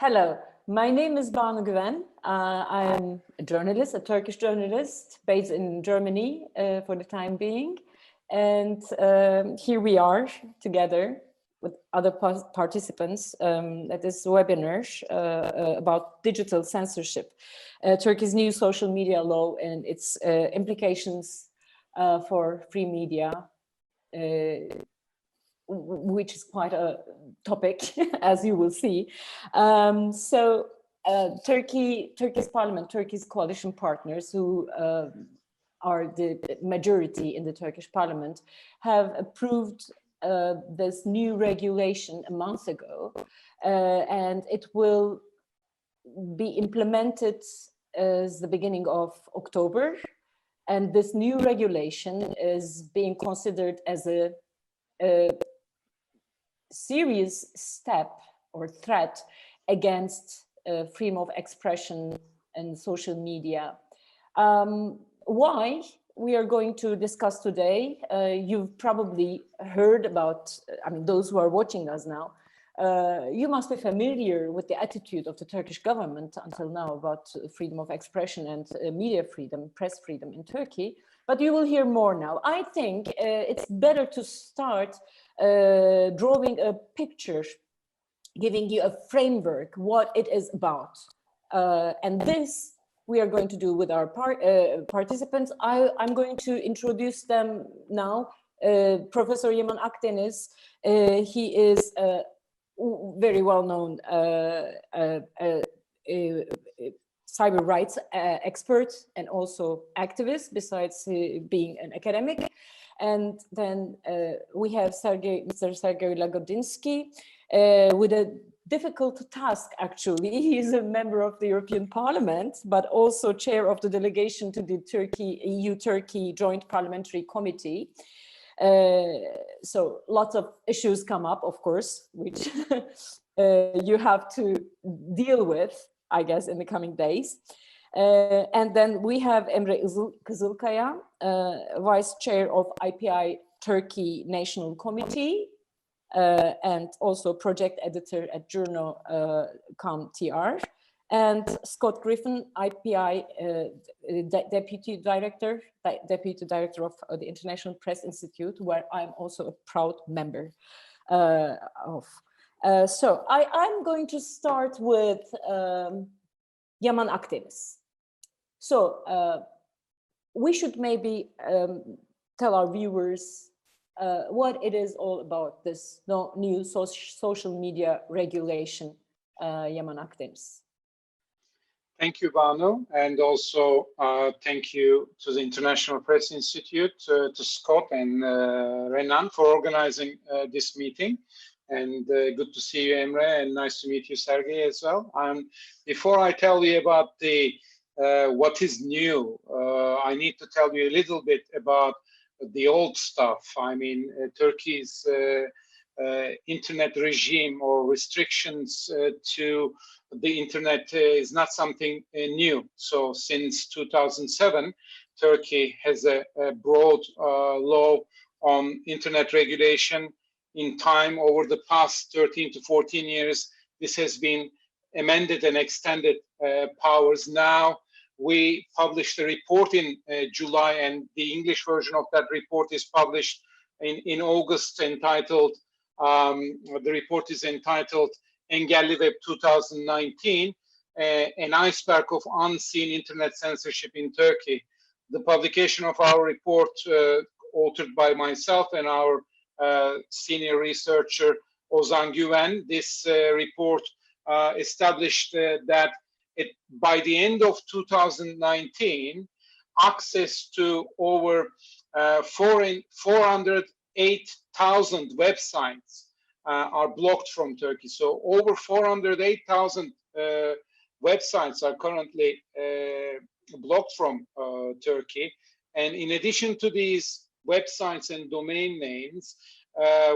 Hello, my name is Banu Güven. I am a journalist, a Turkish journalist based in Germany for the time being. And here we are together with other participants at this webinar about digital censorship, Turkey's new social media law and its implications for free media, which is quite a topic, as you will see. Turkey's parliament, Turkey's coalition partners, who are the majority in the Turkish parliament, have approved this new regulation a month ago, and it will be implemented as the beginning of October. And this new regulation is being considered as a serious step or threat against freedom of expression and social media. Why? We are going to discuss today. You've probably heard about, those who are watching us now, you must be familiar with the attitude of the Turkish government until now about freedom of expression and media freedom, press freedom in Turkey. But you will hear more now. I think it's better to start drawing a picture, giving you a framework, what it is about. And this we are going to do with our participants. I'm going to introduce them now. Professor Yaman Akdeniz, he is a very well-known cyber rights expert and also activist, besides being an academic. And then we have Mr. Sergey Lagodinsky, with a difficult task, actually. He is a member of the European Parliament, but also chair of the delegation to the EU-Turkey Joint Parliamentary Committee. So lots of issues come up, of course, which you have to deal with, I guess, in the coming days. And then we have Emre Kızılkaya, Vice Chair of IPI Turkey National Committee, and also Project Editor at Journal.com.tr, and Scott Griffin, IPI Deputy Director of the International Press Institute, where I'm also a proud member of. So I'm going to start with Yaman Akdeniz. So we should maybe tell our viewers what it is all about, this new social media regulation. Yaman Akdeniz. Thank you, Banu, and also thank you to the International Press Institute, to Scott and Renan for organizing this meeting. And good to see you, Emre, and nice to meet you, Sergey, as well. Before I tell you about the what is new, I need to tell you a little bit about the old stuff. I mean, Turkey's internet regime or restrictions to the internet is not something new. So since 2007, Turkey has a broad law on internet regulation. In time, over the past 13 to 14 years, this has been amended and extended powers. Now, we published a report in July, and the English version of that report is published in August, entitled, the report is entitled Engelli Web 2019, an iceberg of unseen internet censorship in Turkey. The publication of our report, authored by myself and our senior researcher Ozan Güven, this report established that by the end of 2019, access to over 408,000 websites are blocked from Turkey. So over 408,000 websites are currently blocked from Turkey. And in addition to these websites and domain names,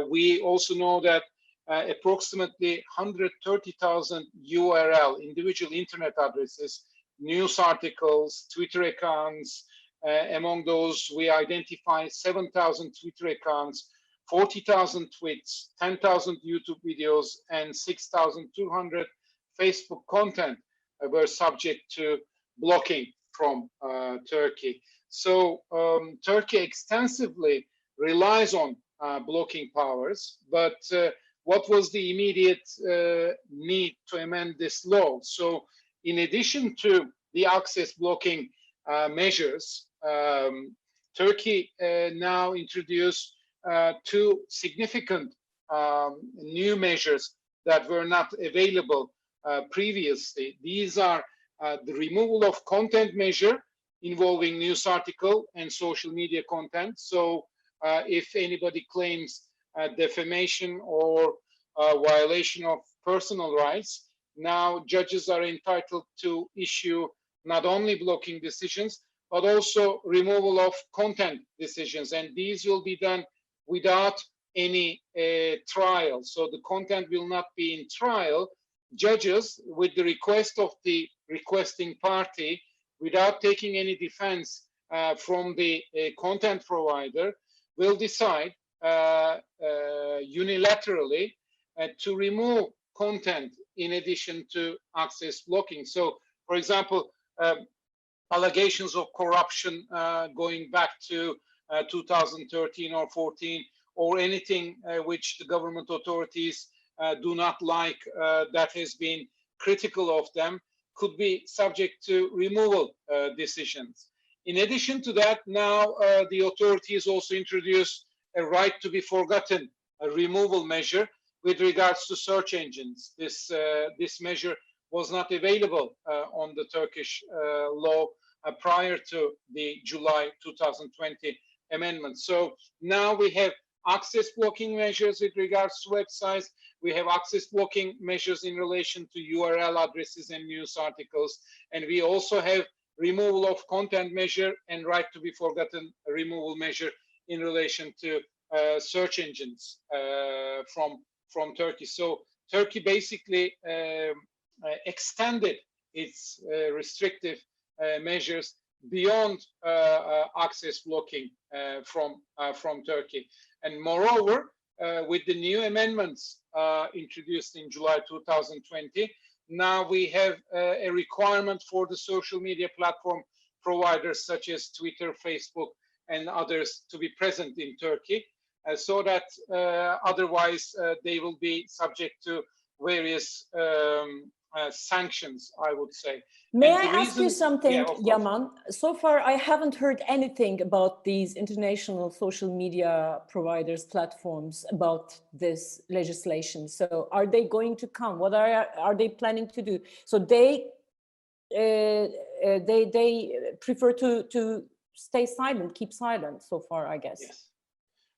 we also know that approximately 130,000 URL, individual internet addresses, news articles, Twitter accounts. Among those, we identify 7,000 Twitter accounts, 40,000 tweets, 10,000 YouTube videos, and 6,200 Facebook content were subject to blocking from Turkey. So Turkey extensively relies on blocking powers, but what was the immediate need to amend this law? So in addition to the access blocking measures, Turkey now introduced two significant new measures that were not available previously. These are the removal of content measure involving news article and social media content. So if anybody claims defamation or violation of personal rights, now judges are entitled to issue not only blocking decisions, but also removal of content decisions. And these will be done without any trial. So the content will not be in trial. Judges, with the request of the requesting party, without taking any defense from the content provider, will decide unilaterally to remove content in addition to access blocking. So, for example, allegations of corruption going back to 2013 or 14, or anything which the government authorities do not like that has been critical of them, could be subject to removal decisions. In addition to that, now the authorities also introduced a right to be forgotten, a removal measure with regards to search engines. This measure was not available on the Turkish law prior to the July 2020 amendment. So now we have access blocking measures with regards to websites. We have access blocking measures in relation to URL addresses and news articles. And we also have removal of content measure and right to be forgotten removal measure in relation to search engines from Turkey. So Turkey basically extended its restrictive measures beyond access blocking from Turkey. And moreover, with the new amendments introduced in July 2020, now we have a requirement for the social media platform providers such as Twitter, Facebook, and others to be present in Turkey, so that otherwise they will be subject to various sanctions, I would say. May I ask you something, yeah, Yaman? So far, I haven't heard anything about these international social media providers, platforms, about this legislation. So are they going to come? What are they planning to do? So they prefer to stay silent, keep silent so far, I guess. Yes.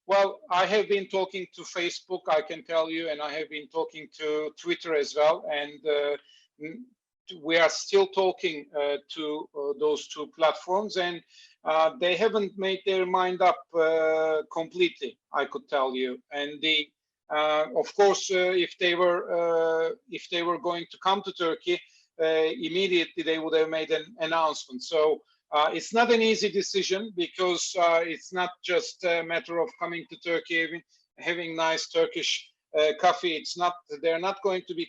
Well, I have been talking to Facebook, I can tell you, and I have been talking to Twitter as well. And we are still talking to those two platforms, and they haven't made their mind up completely, I could tell you. And of course, if they were going to come to Turkey, immediately they would have made an announcement. So it's not an easy decision, because it's not just a matter of coming to Turkey, having nice Turkish coffee. It's not. They're not going to be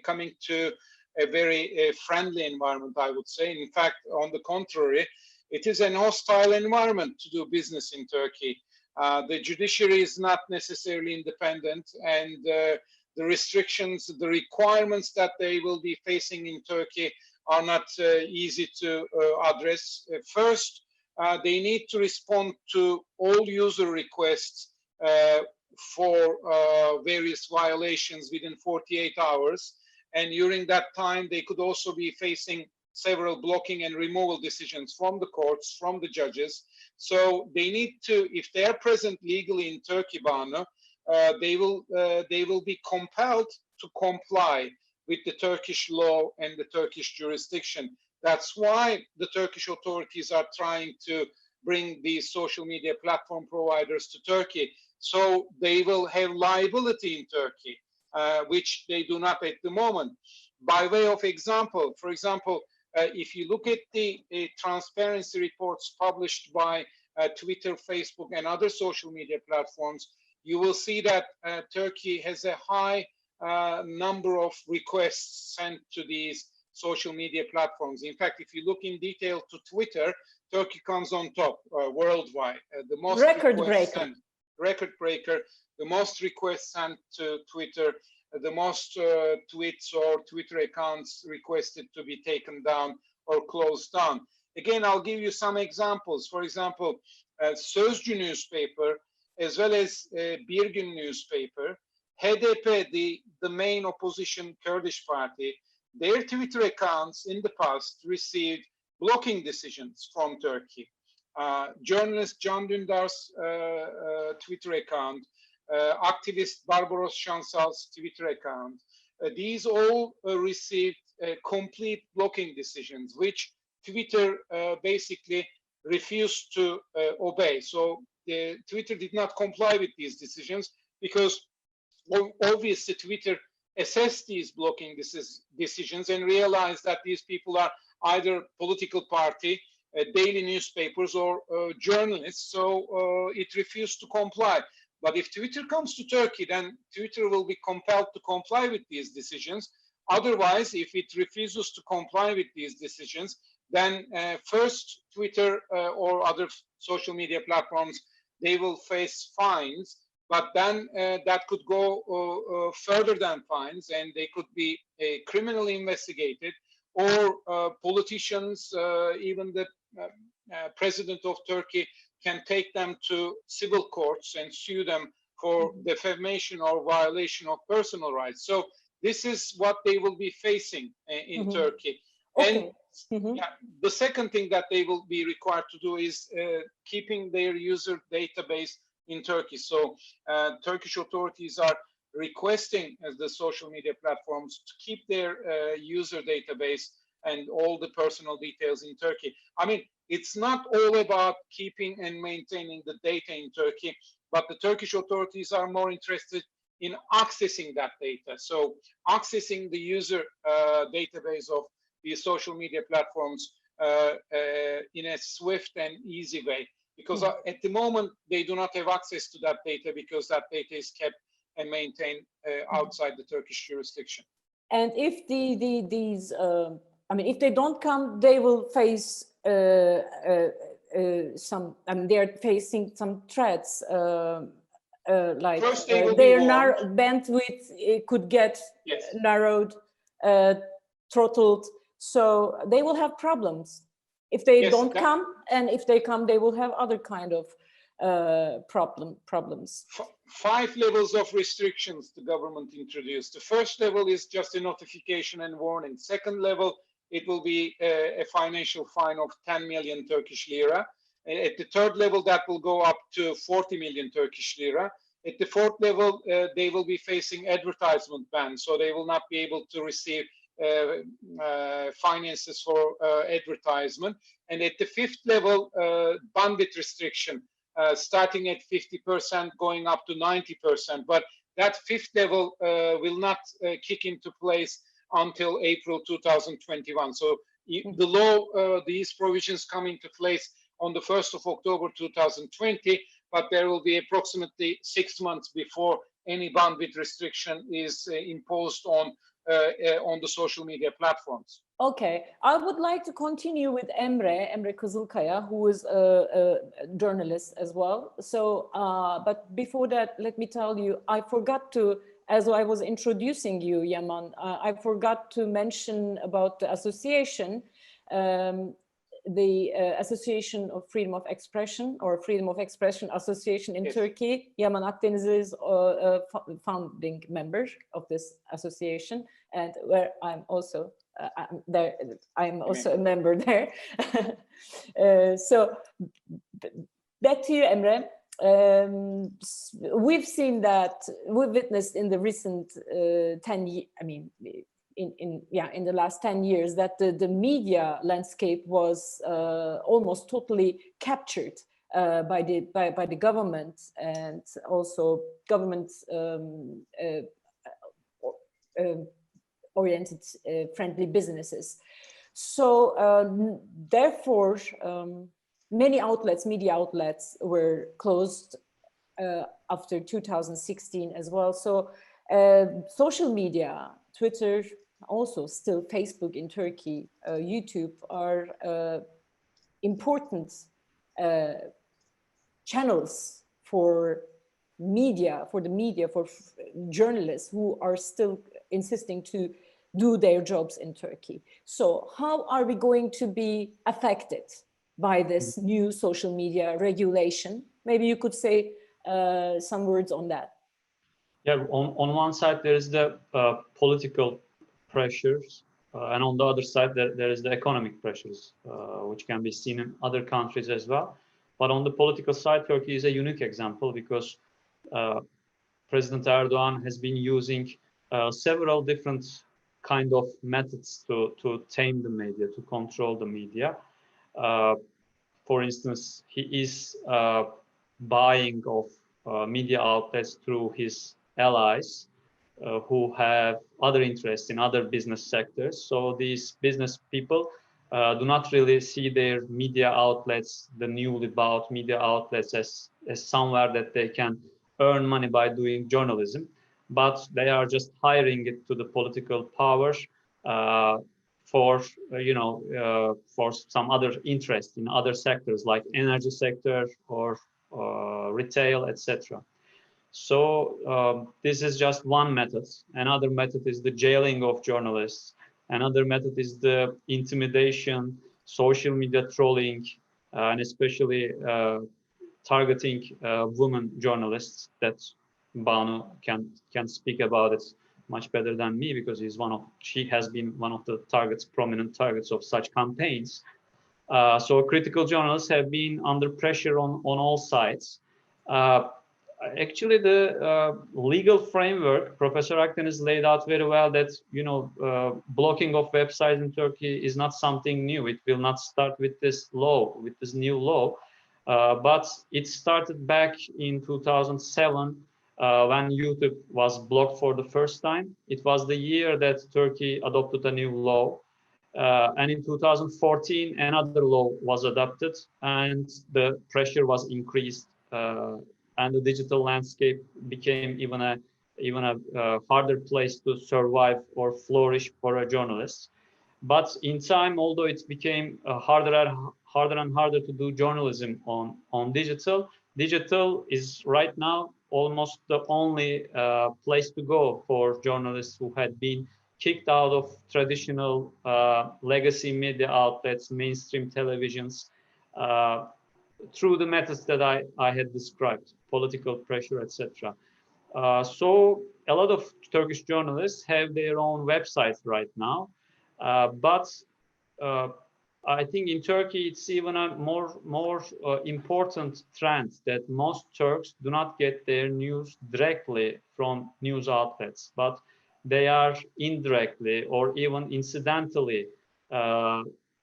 coming to a very friendly environment, I would say. In fact, on the contrary, it is an hostile environment to do business in Turkey. The judiciary is not necessarily independent, and the restrictions, the requirements that they will be facing in Turkey are not easy to address. First, they need to respond to all user requests for various violations within 48 hours. And during that time, they could also be facing several blocking and removal decisions from the courts, from the judges. So they need to, if they are present legally in Turkey, Banu, they will be compelled to comply with the Turkish law and the Turkish jurisdiction. That's why the Turkish authorities are trying to bring these social media platform providers to Turkey. So they will have liability in Turkey, which they do not at the moment. By way of example, for example, if you look at the transparency reports published by Twitter, Facebook, and other social media platforms, you will see that Turkey has a high number of requests sent to these social media platforms. In fact, if you look in detail to Twitter, Turkey comes on top worldwide. The most record breaker. Record breaker. The most requests sent to Twitter, the most tweets or Twitter accounts requested to be taken down or closed down. Again, I'll give you some examples. For example, Sözcü newspaper, as well as Bir Gün newspaper, HDP, the main opposition Kurdish party, their Twitter accounts in the past received blocking decisions from Turkey. Journalist Can Dündar's Twitter account, activist Barbaros Şansal's Twitter account, these all received complete blocking decisions, which Twitter basically refused to obey. So Twitter did not comply with these decisions because obviously Twitter assessed these blocking decisions and realized that these people are either political party, daily newspapers, or journalists. So it refused to comply. But if Twitter comes to Turkey, then Twitter will be compelled to comply with these decisions. Otherwise, if it refuses to comply with these decisions, then first Twitter or other social media platforms, they will face fines. But then that could go further than fines, and they could be criminally investigated, or politicians, even the president of Turkey, can take them to civil courts and sue them for defamation or violation of personal rights. So this is what they will be facing in Turkey. Okay. And yeah, the second thing that they will be required to do is keeping their user database in Turkey. So Turkish authorities are requesting the social media platforms to keep their user database and all the personal details in Turkey. I mean, it's not all about keeping and maintaining the data in Turkey, but the Turkish authorities are more interested in accessing that data. So accessing the user database of these social media platforms in a swift and easy way. Because at the moment, they do not have access to that data because that data is kept and maintained outside the Turkish jurisdiction. And if these, I mean, if they don't come, they will face some, I mean, they're facing some threats, like their bandwidth could get narrowed, throttled, so they will have problems. If they don't come, and if they come, they will have other kind of problems. 5 levels of restrictions the government introduced. The first level is just a notification and warning. Second level, it will be a financial fine of 10 million Turkish lira. At the third level, that will go up to 40 million Turkish lira. At the fourth level, they will be facing advertisement ban, so they will not be able to receive finances for advertisement. And at the fifth level, bandwidth restriction, starting at 50%, going up to 90%. But that fifth level will not kick into place until April 2021. So the law, these provisions come into place on the 1st of October 2020, but there will be approximately 6 months before any bandwidth restriction is imposed on the social media platforms. Okay, I would like to continue with Emre Kızılkaya, who is a journalist as well. So, but before that, let me tell you, I forgot to, as I was introducing you, Yaman, I forgot to mention about the association, the Association of Freedom of Expression, or Freedom of Expression Association in Turkey. Yaman Akdeniz is a founding member of this association, and where I'm also I'm also a member there. So back to you, Emre. We've seen that, we've witnessed in the recent 10 years, I mean, in the last 10 years, that the media landscape was almost totally captured by the government, and also government oriented friendly businesses. So therefore, many outlets, media outlets, were closed after 2016 as well. So Social media, Twitter, also still Facebook in Turkey, YouTube are important channels for journalists who are still insisting to do their jobs in Turkey. So how are we going to be affected by this new social media regulation? Maybe you could say some words on that. Yeah, on one side there is the political pressures, and on the other side there is the economic pressures, which can be seen in other countries as well. But on the political side, Turkey is a unique example because President Erdogan has been using several different kind of methods to tame the media, to control the media. For instance, he is buying of media outlets through his allies who have other interests in other business sectors. So these business people do not really see their media outlets, the newly bought media outlets, as somewhere that they can earn money by doing journalism, but they are just hiring it to the political power for for some other interest in other sectors like energy sector or retail, etc. So this is just one method. Another method is the jailing of journalists. Another method is the intimidation, social media trolling, and especially targeting women journalists. That Banu can speak about it much better than me because she has been one of the prominent targets of such campaigns. So critical journalists have been under pressure on all sides. Actually, the legal framework, Professor Akdeniz laid out very well that, blocking of websites in Turkey is not something new. It will not start with this law, with this new law. But it started back in 2007 when YouTube was blocked for the first time. It was the year that Turkey adopted a new law. And in 2014, another law was adopted and the pressure was increased. And the digital landscape became even a harder place to survive or flourish for a journalist. But in time, although it became harder and harder to do journalism on digital is right now almost the only place to go for journalists who had been kicked out of traditional legacy media outlets, mainstream televisions, through the methods that I had described, political pressure, etc. So a lot of Turkish journalists have their own websites right now, but I think in Turkey it's even a more important trend that most Turks do not get their news directly from news outlets, but they are indirectly or even incidentally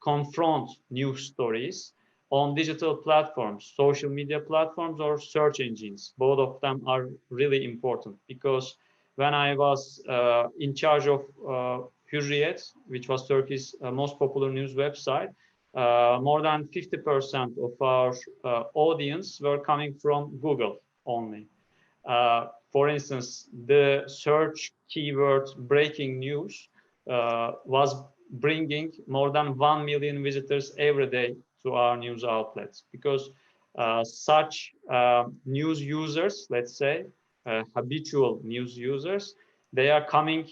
confront news stories on digital platforms, social media platforms, or search engines. Both of them are really important because when I was in charge of Hürriyet, which was Turkey's most popular news website, more than 50% of our audience were coming from Google only. For instance, the search keyword breaking news was bringing more than 1 million visitors every day to our news outlets because such news users, let's say, habitual news users, they are coming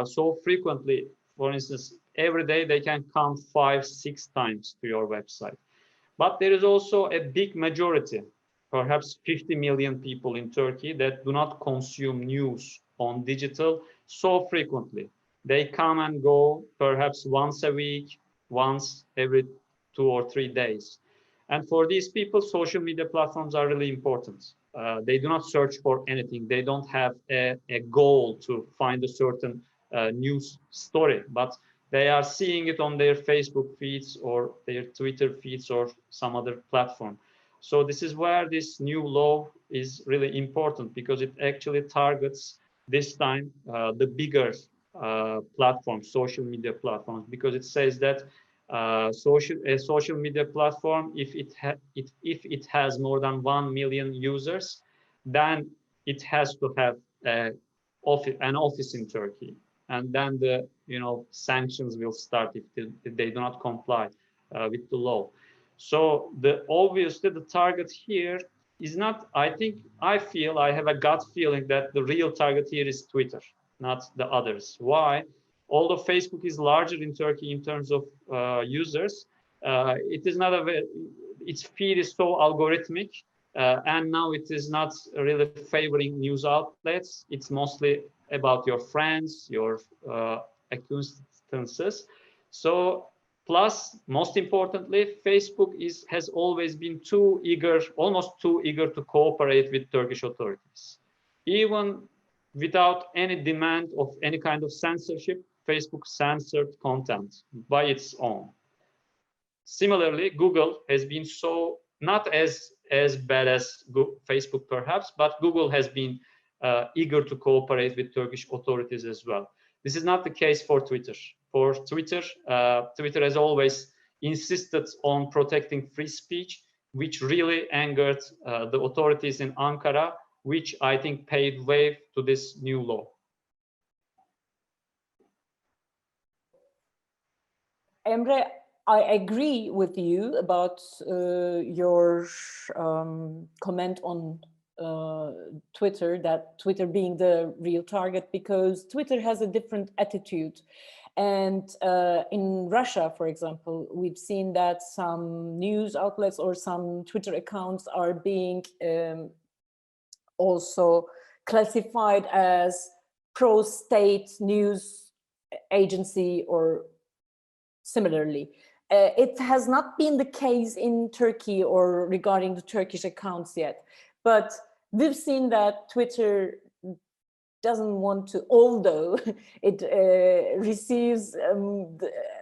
so frequently. For instance, every day they can come 5-6 times to your website. But there is also a big majority, perhaps 50 million people in Turkey that do not consume news on digital so frequently. They come and go perhaps once a week, once every 2 or 3 days. And for these people, social media platforms are really important. They do not search for anything. They don't have a goal to find a certain news story, but they are seeing it on their Facebook feeds or their Twitter feeds or some other platform. So this is where this new law is really important because it actually targets this time the bigger platforms, social media platforms, because it says that a social media platform, if it has more than 1 million users, then it has to have a an office in Turkey, and then the sanctions will start if they do not comply with the law. So obviously the target here is not. I feel I have a gut feeling that the real target here is Twitter, not the others. Why? Although Facebook is larger in Turkey in terms of users, it is not its feed is so algorithmic, and now it is not really favoring news outlets. It's mostly about your friends, your acquaintances. So, plus, most importantly, Facebook has always been almost too eager to cooperate with Turkish authorities. Even without any demand of any kind of censorship, Facebook censored content by its own. Similarly, Google has been not as bad as Facebook perhaps, but Google has been eager to cooperate with Turkish authorities as well. This is not the case for Twitter. For Twitter, Twitter has always insisted on protecting free speech, which really angered the authorities in Ankara, which I think paved way to this new law. Emre, I agree with you about your comment on Twitter, that Twitter being the real target, because Twitter has a different attitude. And in Russia, for example, we've seen that some news outlets or some Twitter accounts are being also classified as pro-state news agency or similarly. It has not been the case in Turkey or regarding the Turkish accounts yet, but we've seen that Twitter doesn't want to, although it receives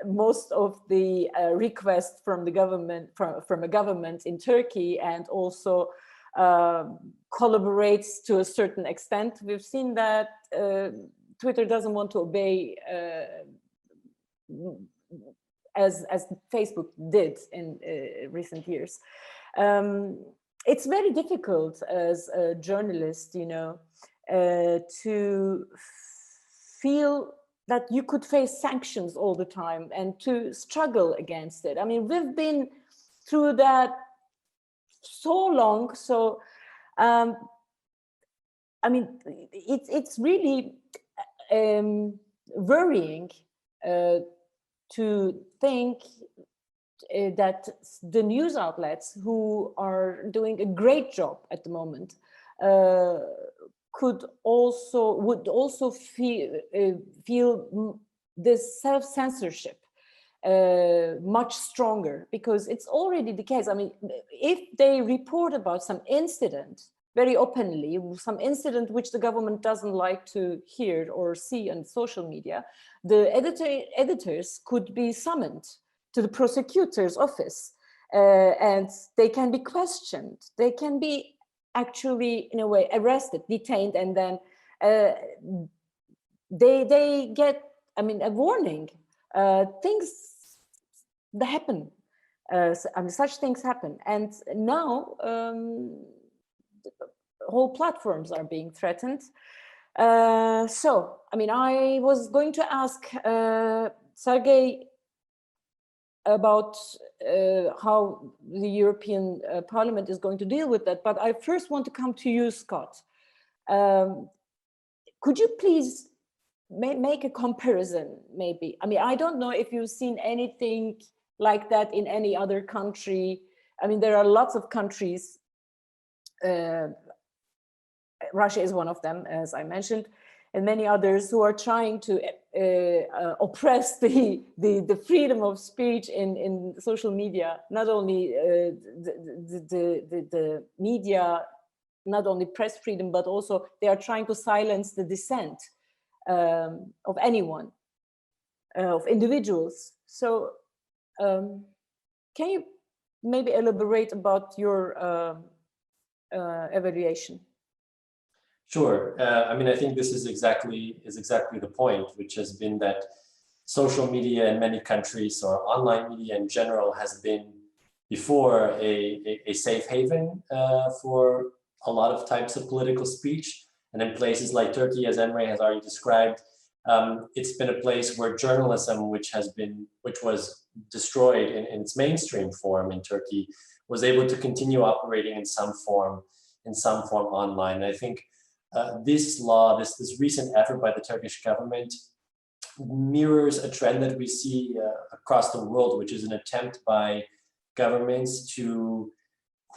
most of the requests from the government, from a government in Turkey, and also collaborates to a certain extent. We've seen that Twitter doesn't want to obey as Facebook did in recent years. It's very difficult as a journalist, to feel that you could face sanctions all the time and to struggle against it. I mean, we've been through that so long. So, I mean, it's really worrying to think that the news outlets, who are doing a great job at the moment, would also feel this self-censorship much stronger, because it's already the case. I mean, if they report about some incident very openly, some incident which the government doesn't like to hear or see on social media, the editors could be summoned to the prosecutor's office, and they can be questioned. They can be actually, in a way, arrested, detained, and then they get, I mean, a warning. Things that happen. I mean, such things happen, and now whole platforms are being threatened. So, I mean, I was going to ask Sergey about how the European Parliament is going to deal with that, but I first want to come to you, Scott. Could you please make a comparison, maybe? I mean, I don't know if you've seen anything like that in any other country. I mean, there are lots of countries. Russia is one of them, as I mentioned, and many others who are trying to oppress the freedom of speech in social media. Not only the media, not only press freedom, but also they are trying to silence the dissent of anyone, of individuals. So, can you maybe elaborate about your evaluation? Sure. I mean, I think this is exactly the point, which has been that social media in many countries, or online media in general, has been before a safe haven for a lot of types of political speech. And in places like Turkey, as Emre has already described, it's been a place where journalism, which was destroyed in its mainstream form in Turkey, was able to continue operating in some form online. And I think this law, this recent effort by the Turkish government, mirrors a trend that we see across the world, which is an attempt by governments who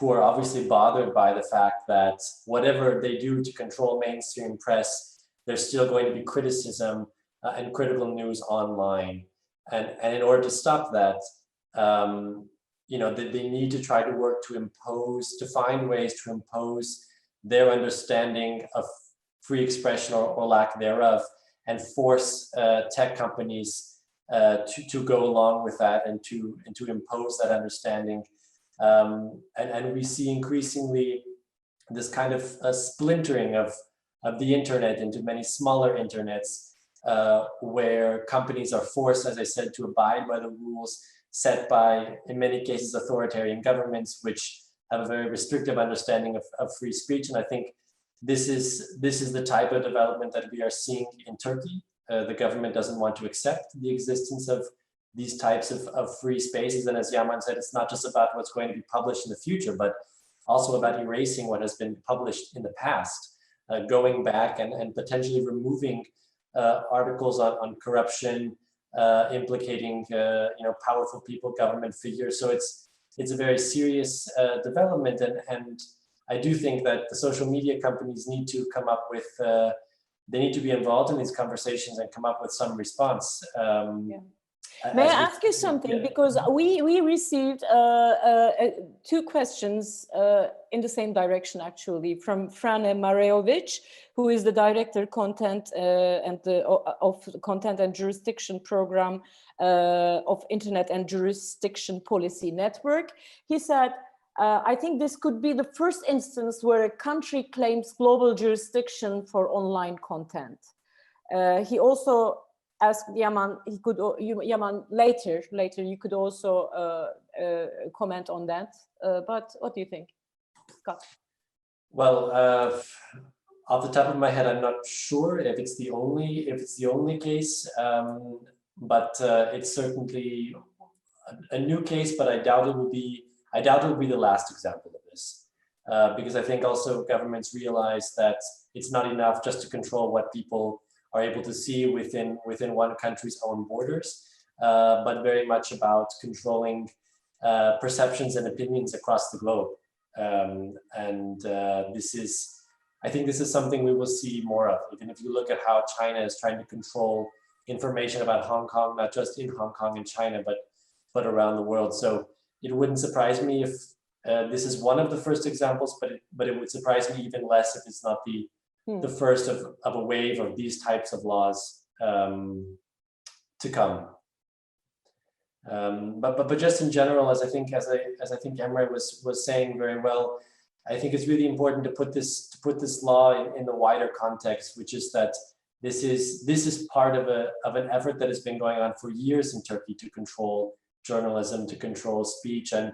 are obviously bothered by the fact that whatever they do to control mainstream press, there's still going to be criticism and critical news online. And in order to stop that, they need to try to work to find ways to impose their understanding of free expression or lack thereof, and force tech companies to go along with that and to impose that understanding. And we see increasingly this kind of splintering of the internet into many smaller internets, where companies are forced, as I said, to abide by the rules set by, in many cases, authoritarian governments, which have a very restrictive understanding of free speech. And I think this is the type of development that we are seeing in Turkey. The government doesn't want to accept the existence of these types of free spaces. And as Yaman said, it's not just about what's going to be published in the future, but also about erasing what has been published in the past, going back and potentially removing articles on corruption, implicating powerful people, government figures. So it's a very serious development, and I do think that the social media companies need to come up with, they need to be involved in these conversations and come up with some response. May I ask you something? Because we received two questions in the same direction, actually, from Frane Marejovic, who is the director content of the Content and Jurisdiction Program of Internet and Jurisdiction Policy Network. He said, I think this could be the first instance where a country claims global jurisdiction for online content. He also asked Yaman, Yaman later you could also comment on that. But what do you think, Scott? Well, off the top of my head, I'm not sure if it's the only case, but it's certainly a new case. But I doubt it will be the last example of this, because I think also governments realize that it's not enough just to control what people are able to see within one country's own borders, but very much about controlling perceptions and opinions across the globe. I think this is something we will see more of, even if you look at how China is trying to control information about Hong Kong, not just in Hong Kong and China, but around the world. So it wouldn't surprise me if this is one of the first examples, but it would surprise me even less if it's not the first of a wave of these types of laws to come. But just in general, as I think Emre was saying very well, I think it's really important to put this law in the wider context, which is that this is part of an effort that has been going on for years in Turkey to control journalism, to control speech, and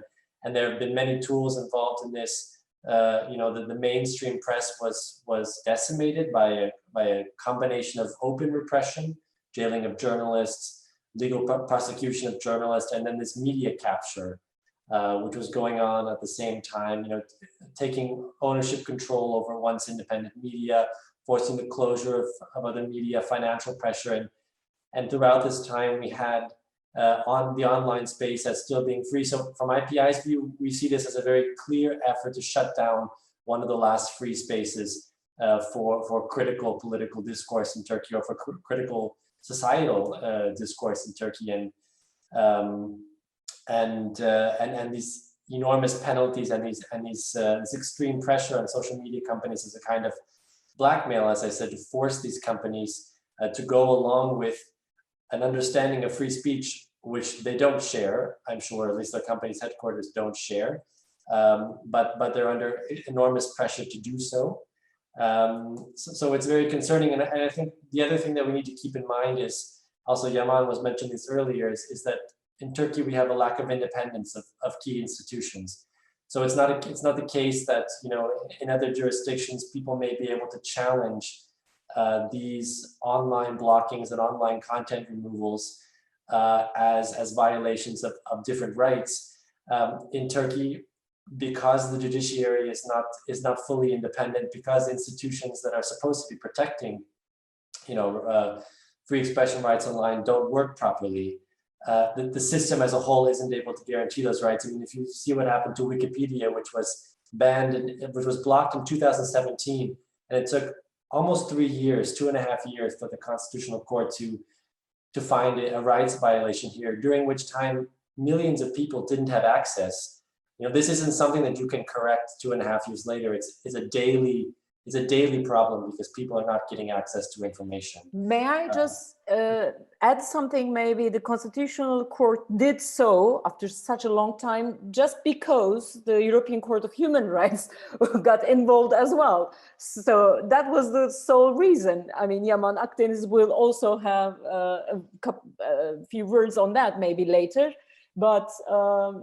there have been many tools involved in this. The mainstream press was decimated by a combination of open repression, jailing of journalists, legal prosecution of journalists, and then this media capture, which was going on at the same time, taking ownership control over once independent media, forcing the closure of other media, financial pressure, and throughout this time we had on the online space as still being free. So from IPI's view, we see this as a very clear effort to shut down one of the last free spaces for critical political discourse in Turkey, or for critical societal discourse in Turkey, and these enormous penalties and this extreme pressure on social media companies as a kind of blackmail, as I said, to force these companies to go along with an understanding of free speech, which they don't share, I'm sure, at least their company's headquarters don't share, but they're under enormous pressure to do so. So it's very concerning. And I think the other thing that we need to keep in mind is, also Yaman was mentioning this earlier, is that in Turkey we have a lack of independence of key institutions. So it's not the case that, you know, in other jurisdictions, people may be able to challenge these online blockings and online content removals as violations of different rights. In Turkey, because the judiciary is not fully independent, because institutions that are supposed to be protecting, you know, free expression rights online don't work properly, the system as a whole isn't able to guarantee those rights. I mean, if you see what happened to Wikipedia, which was banned and which was blocked in 2017, and it took almost 3 years, 2.5 years, for the Constitutional Court to find a rights violation here, during which time millions of people didn't have access. You know, this isn't something that you can correct 2.5 years later. It's a daily problem because people are not getting access to information. May I just add something? Maybe the Constitutional Court did so after such a long time, just because the European Court of Human Rights got involved as well. So that was the sole reason. I mean, Yaman Akdeniz will also have a few words on that maybe later. But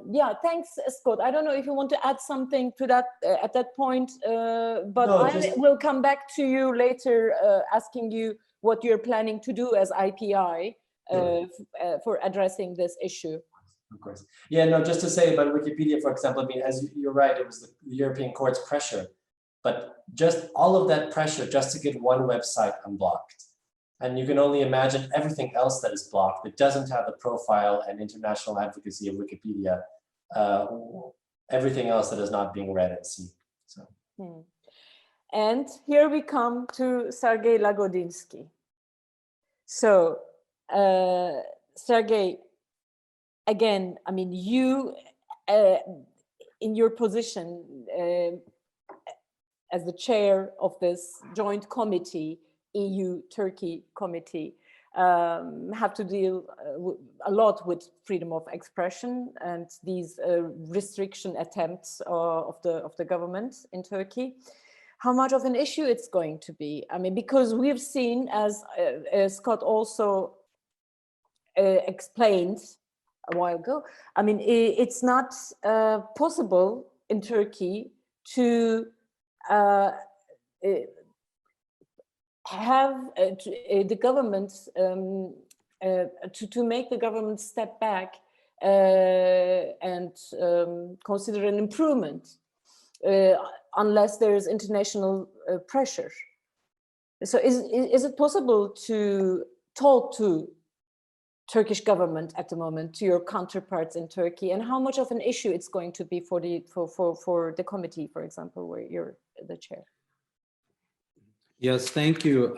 yeah, thanks, Scott. I don't know if you want to add something to that at that point, but no, I will come back to you later asking you what you're planning to do as IPI for addressing this issue. Of course. Yeah, no, just to say about Wikipedia, for example, I mean, as you're right, it was the European Court's pressure, but just all of that pressure just to get one website unblocked. And you can only imagine everything else that is blocked that doesn't have the profile and international advocacy of Wikipedia, everything else that is not being read and seen. So. And here we come to Sergey Lagodinsky. So, Sergey, again, I mean, you, in your position as the chair of this joint committee, EU-Turkey committee, have to deal a lot with freedom of expression and these restriction attempts of the government in Turkey. How much of an issue it's going to be? I mean, because we've seen, as Scott also explained a while ago, I mean, it's not possible in Turkey to have the government to make the government step back and consider an improvement unless there is international pressure. So is it possible to talk to Turkish government at the moment, to your counterparts in Turkey, and how much of an issue it's going to be for the committee, for example, where you're the chair? Yes, thank you.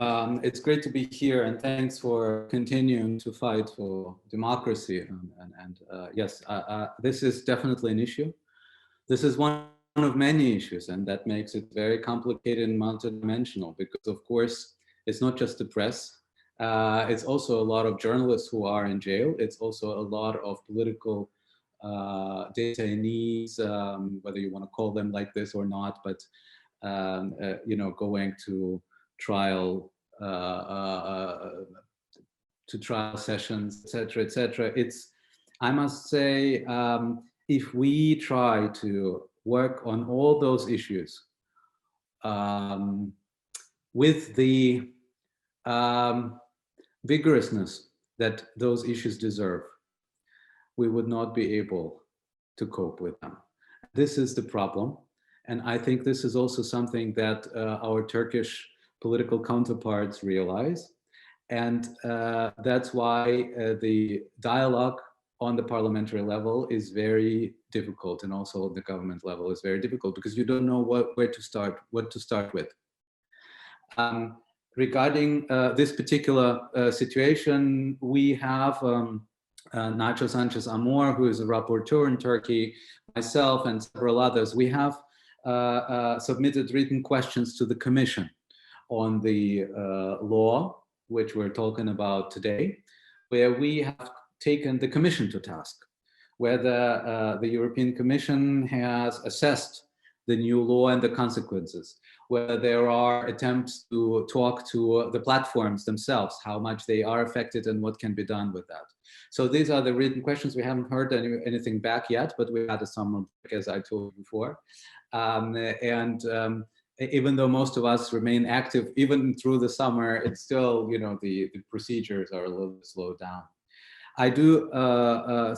It's great to be here, and thanks for continuing to fight for democracy. Yes, this is definitely an issue. This is one of many issues, and that makes it very complicated and multidimensional, because of course, it's not just the press. It's also a lot of journalists who are in jail. It's also a lot of political detainees, whether you want to call them like this or not, but you know, going to trial sessions, etc., etc. I must say, if we try to work on all those issues with the vigorousness that those issues deserve, we would not be able to cope with them. This is the problem. And I think this is also something that our Turkish political counterparts realize. And that's why the dialogue on the parliamentary level is very difficult, and also the government level is very difficult, because you don't know what to start with. Regarding this particular situation, we have Nacho Sanchez Amor, who is a rapporteur in Turkey, myself and several others. We have submitted written questions to the Commission on the law, which we're talking about today, where we have taken the Commission to task, whether the European Commission has assessed the new law and the consequences, whether there are attempts to talk to the platforms themselves, how much they are affected and what can be done with that. So these are the written questions. We haven't heard anything back yet, but we had a summer break, as I told you before. Even though most of us remain active, even through the summer, it's still, you know, the procedures are a little slowed down. I do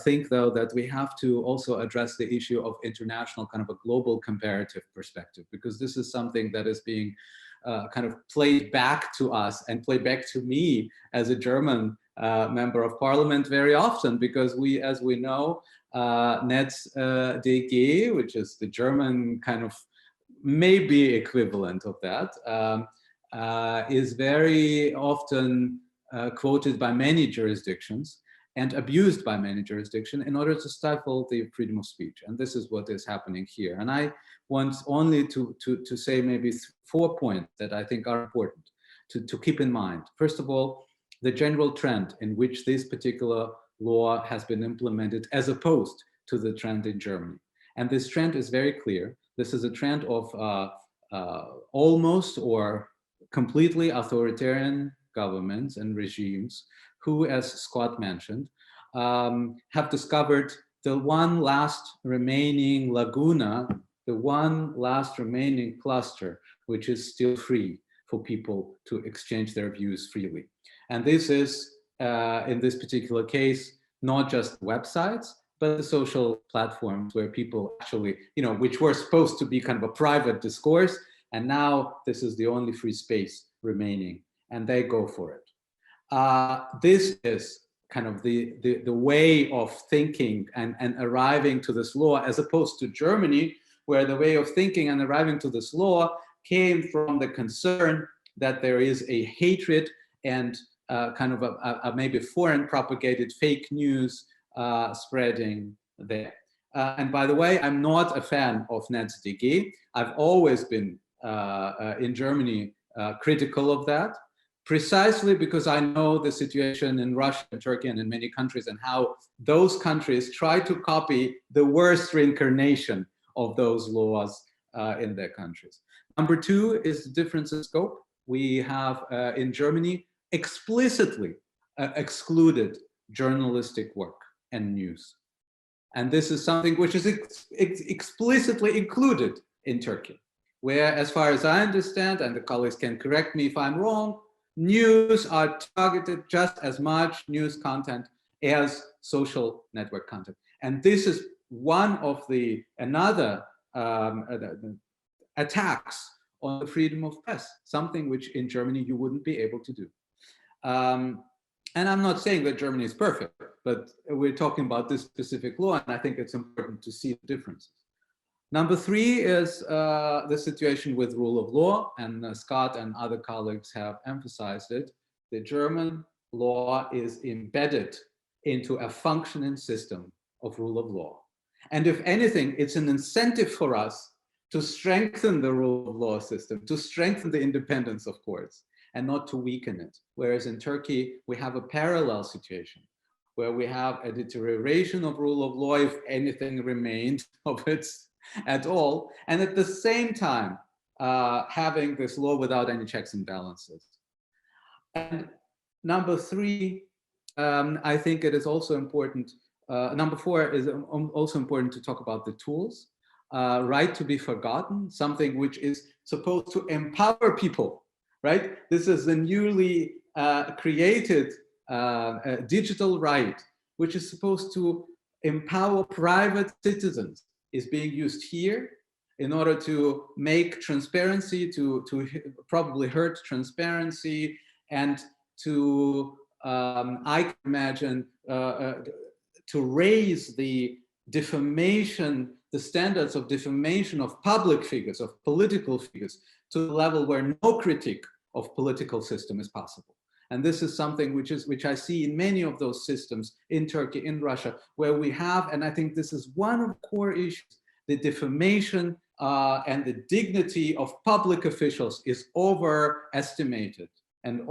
think, though, that we have to also address the issue of international, kind of a global comparative perspective, because this is something that is being kind of played back to us and played back to me as a German member of parliament very often, because we, as we know, NetzDG, which is the German kind of maybe equivalent of that, is very often quoted by many jurisdictions and abused by many jurisdictions in order to stifle the freedom of speech. And this is what is happening here. And I want only to say maybe 4 points that I think are important to keep in mind. First of all, the general trend in which this particular law has been implemented as opposed to the trend in Germany. And this trend is very clear. This is a trend of almost or completely authoritarian governments and regimes who, as Scott mentioned, have discovered the one last remaining laguna, the one last remaining cluster, which is still free for people to exchange their views freely. And this is, in this particular case, not just websites, but the social platforms where people actually, you know, which were supposed to be kind of a private discourse, and now this is the only free space remaining, and they go for it. This is kind of the way of thinking and arriving to this law, as opposed to Germany, where the way of thinking and arriving to this law came from the concern that there is a hatred and kind of a maybe foreign propagated fake news spreading there. And by the way, I'm not a fan of NetzDG. I've always been in Germany critical of that, precisely because I know the situation in Russia and Turkey and in many countries, and how those countries try to copy the worst reincarnation of those laws in their countries. Number two is the difference in scope. We have in Germany explicitly excluded journalistic work and news. And this is something which is explicitly included in Turkey, where, as far as I understand, and the colleagues can correct me if I'm wrong, news are targeted just as much, news content, as social network content. And this is one of the another attacks on the freedom of press, something which in Germany you wouldn't be able to do. And I'm not saying that Germany is perfect, but we're talking about this specific law, and I think it's important to see the differences. Number three is the situation with rule of law, and Scott and other colleagues have emphasized it. The German law is embedded into a functioning system of rule of law. And if anything, it's an incentive for us to strengthen the rule of law system, to strengthen the independence of courts, and not to weaken it. Whereas in Turkey, we have a parallel situation where we have a deterioration of rule of law, if anything remained of it at all, and at the same time, having this law without any checks and balances. And number three, I think it is also important, number four is also important to talk about the tools. Right to be forgotten, something which is supposed to empower people, right? This is the newly created digital right, which is supposed to empower private citizens, is being used here in order to make transparency, to probably hurt transparency, and to, I can imagine, to raise the defamation, the standards of defamation of public figures, of political figures, to the level where no critique of political system is possible. And this is something which I see in many of those systems in Turkey, in Russia, where we have, and I think this is one of the core issues, the defamation and the dignity of public officials is overestimated and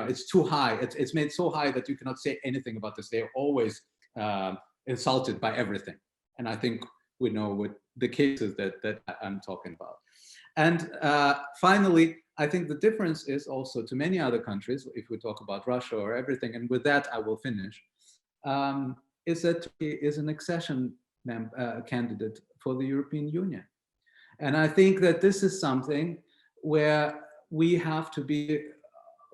it's too high. It's made so high that you cannot say anything about this. They are always insulted by everything. And I think we know what the cases that I'm talking about. And finally, I think the difference is also to many other countries, if we talk about Russia or everything, and with that I will finish, is that Turkey is an accession candidate for the European Union. And I think that this is something where we have to be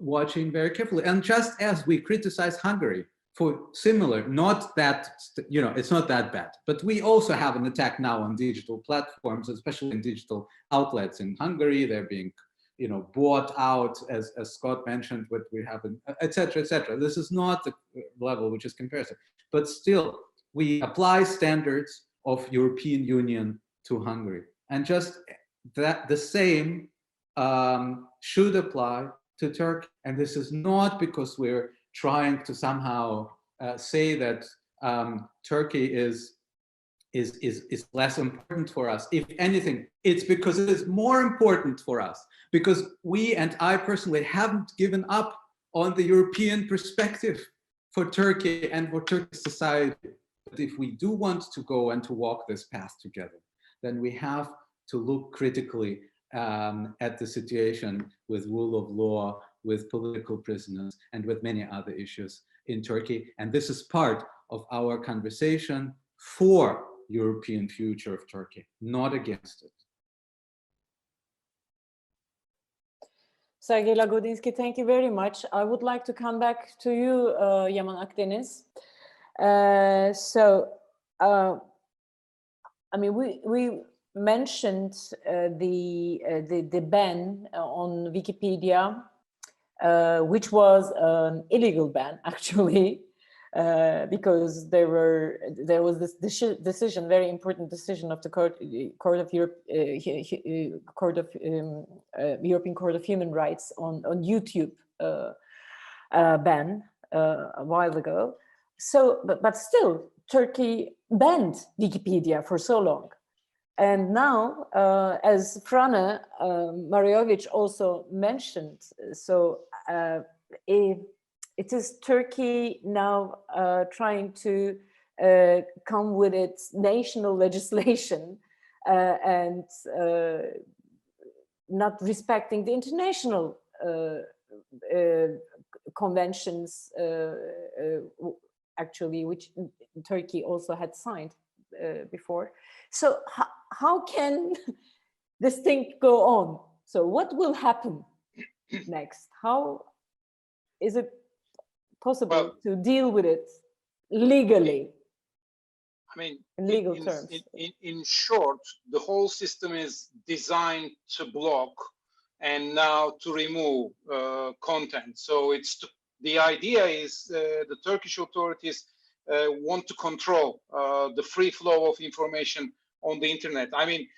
watching very carefully. And just as we criticize Hungary for similar, not that, you know, it's not that bad, but we also have an attack now on digital platforms, especially in digital outlets in Hungary. They're being, you know, bought out, as Scott mentioned, what we have, et cetera, et cetera. This is not the level which is comparison, but still we apply standards of European Union to Hungary. And just that the same should apply to Turkey. And this is not because we're trying to somehow say that Turkey is less important for us. If anything, it's because it is more important for us, because we, and I personally, haven't given up on the European perspective for Turkey and for Turkish society. But if we do want to go and to walk this path together, then we have to look critically at the situation with rule of law, with political prisoners, and with many other issues in Turkey. And this is part of our conversation for European future of Turkey, not against it. Sergey Lagodinsky, thank you very much. I would like to come back to you, Yaman Akdeniz. I mean, we mentioned the ban on Wikipedia, which was an illegal ban, actually, because there was this decision, very important decision of the Court of Europe, European Court of Human Rights on YouTube ban a while ago. So, but still, Turkey banned Wikipedia for so long. And now, as Frane Mariovic also mentioned, so it is Turkey now trying to come with its national legislation and not respecting the international conventions, actually, which Turkey also had signed before. So how can this thing go on? So what will happen next? How is it possible to deal with it legally? I mean, in legal terms. In short, the whole system is designed to block and now to remove content. So the idea is the Turkish authorities want to control the free flow of information on the internet. I mean,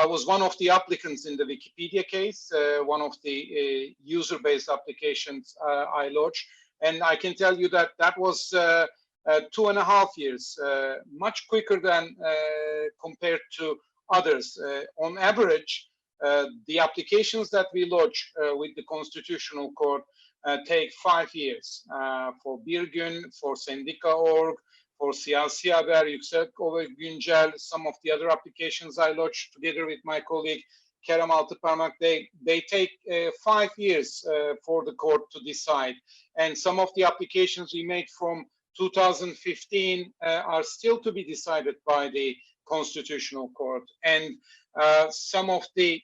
I was one of the applicants in the Wikipedia case, one of the user-based applications I launched. And I can tell you that that was 2.5 years, much quicker than compared to others. On average, the applications that we lodge with the Constitutional Court take 5 years. For Bir-Gün, for Sendika.org, for Siyasi Haber, Yüksekova Güncel, some of the other applications I lodged together with my colleague Kerem Altıparmak, they take 5 years for the court to decide. And some of the applications we made from 2015 are still to be decided by the Constitutional Court. And some of the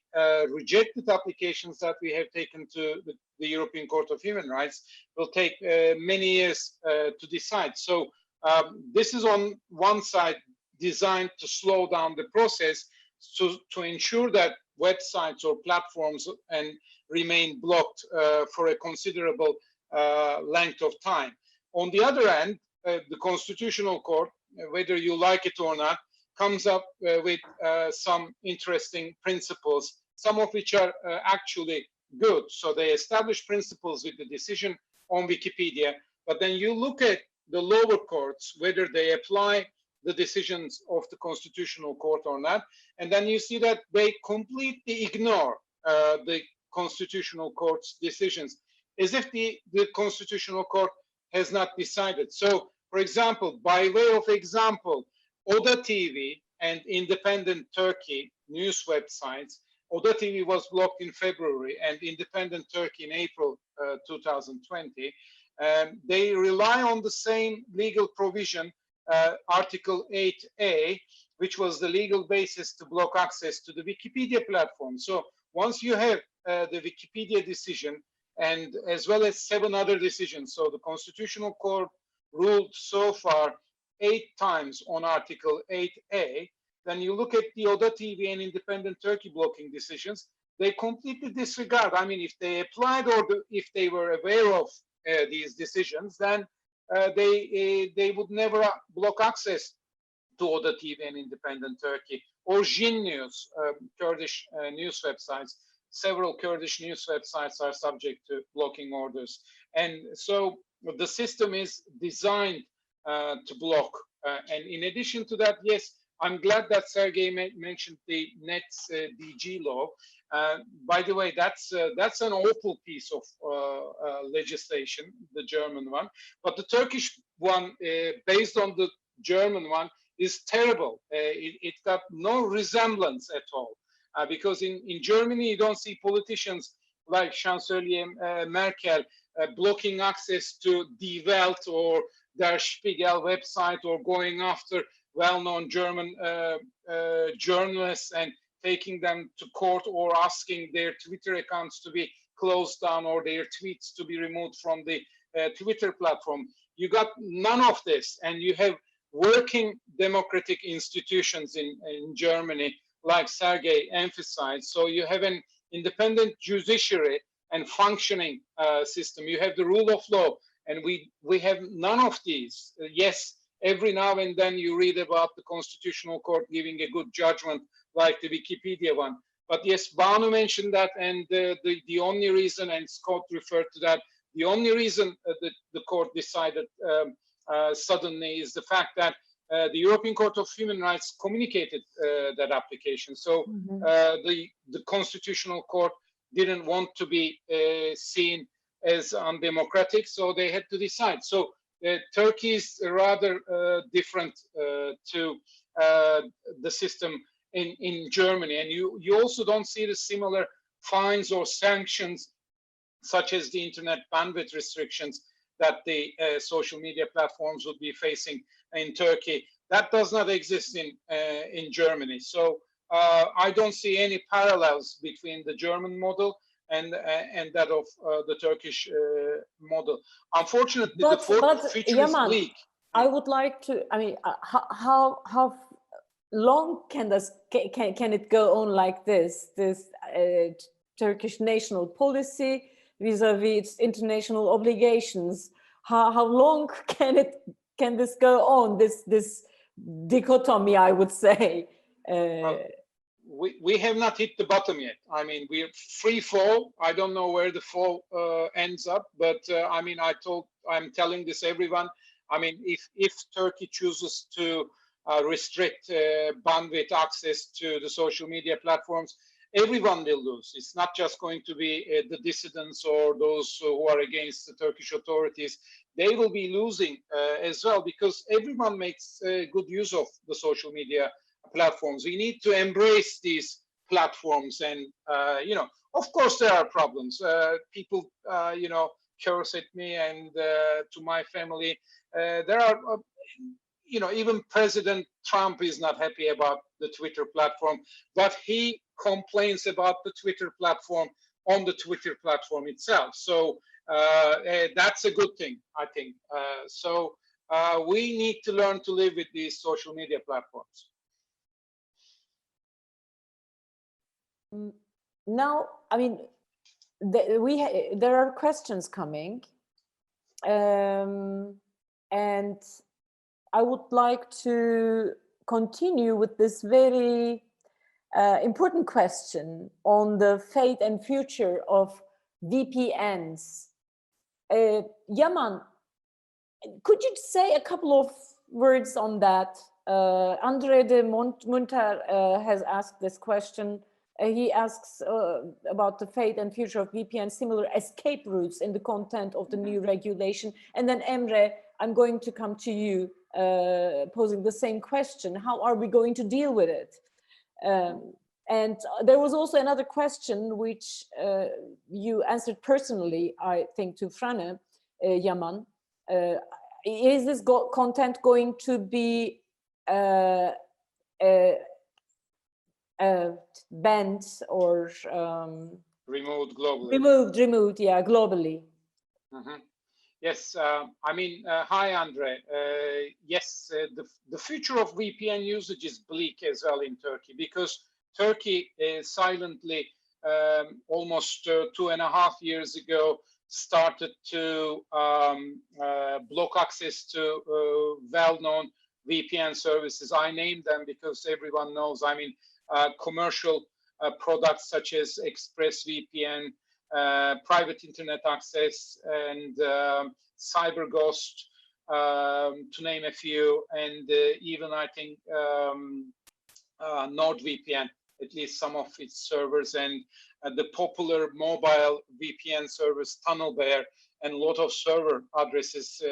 rejected applications that we have taken to the European Court of Human Rights will take many years to decide. So this is on one side designed to slow down the process to ensure that websites or platforms and remain blocked for a considerable length of time. On the other hand, the Constitutional Court, whether you like it or not, comes up with some interesting principles, some of which are actually good. So they establish principles with the decision on Wikipedia, but then you look at the lower courts, whether they apply the decisions of the Constitutional Court or not, and then you see that they completely ignore the Constitutional Court's decisions, as if the Constitutional Court has not decided. So, for example, by way of example, Oda TV and Independent Turkey news websites Oda TV was blocked in February and Independent Turkey in April 2020, they rely on the same legal provision, Article 8A, which was the legal basis to block access to the Wikipedia platform. So once you have the Wikipedia decision, and as well as 7 other decisions, so the Constitutional Court ruled so far 8 times on Article 8A, then you look at the Oda TV and Independent Turkey blocking decisions, they completely disregard. I mean, if they applied or if they were aware of these decisions, then they would never block access to Oda TV and Independent Turkey or Jin News, Kurdish news websites. Several Kurdish news websites are subject to blocking orders. And so the system is designed to block. And in addition to that, yes, I'm glad that Sergey mentioned the NETS DG law. By the way, that's an awful piece of legislation, the German one. But the Turkish one, based on the German one, is terrible. It got no resemblance at all. Because in Germany, you don't see politicians like Chancellor Merkel blocking access to Die Welt or Der Spiegel website, or going after well-known German journalists and taking them to court, or asking their Twitter accounts to be closed down or their tweets to be removed from the Twitter platform. You got none of this, and you have working democratic institutions in Germany, like Sergey emphasized. So you have an independent judiciary and functioning system. You have the rule of law, and we have none of these. Yes, every now and then you read about the Constitutional Court giving a good judgment, like the Wikipedia one. But yes, Banu mentioned that, and the only reason, and Scott referred to that, the only reason that the court decided suddenly is the fact that the European Court of Human Rights communicated that application. So the Constitutional Court didn't want to be seen as undemocratic, so they had to decide. So Turkey is rather different to the system in Germany, and you also don't see the similar fines or sanctions, such as the internet bandwidth restrictions that the social media platforms would be facing in Turkey. That does not exist in Germany. So I don't see any parallels between the German model and that of the Turkish model. Unfortunately, the future is bleak. I would like to. I mean, how long can it go on like this? This Turkish national policy vis-a-vis its international obligations. How long can this go on? This dichotomy, I would say. We have not hit the bottom yet. I mean, we're free fall. I don't know where the fall ends up, but I mean, I'm telling this everyone. I mean, if Turkey chooses to restrict bandwidth access to the social media platforms, everyone will lose. It's not just going to be the dissidents or those who are against the Turkish authorities. They will be losing as well, because everyone makes good use of the social media platforms. We need to embrace these platforms, and you know, of course there are problems. People you know, curse at me and to my family. There are you know, even President Trump is not happy about the Twitter platform, but he complains about the Twitter platform on the Twitter platform itself. So that's a good thing, I think. So we need to learn to live with these social media platforms. Now, I mean, there are questions coming, and I would like to continue with this very important question on the fate and future of VPNs. Yaman, could you say a couple of words on that? Andre de Munter has asked this question. He asks about the fate and future of VPN, similar escape routes in the content of the new regulation. And then Emre, I'm going to come to you posing the same question. How are we going to deal with it? And there was also another question which you answered personally, I think, to Frane Yaman. Is this content going to be banned or removed globally? Removed, yeah, globally. Mm-hmm. Yes, I mean, hi, Andre. Yes, the future of VPN usage is bleak as well in Turkey, because Turkey silently, almost 2.5 years ago, started to block access to well-known VPN services. I name them because everyone knows. I mean, commercial products such as ExpressVPN, private internet access, and CyberGhost, to name a few, and even I think NordVPN, at least some of its servers, and the popular mobile VPN service TunnelBear, and a lot of server addresses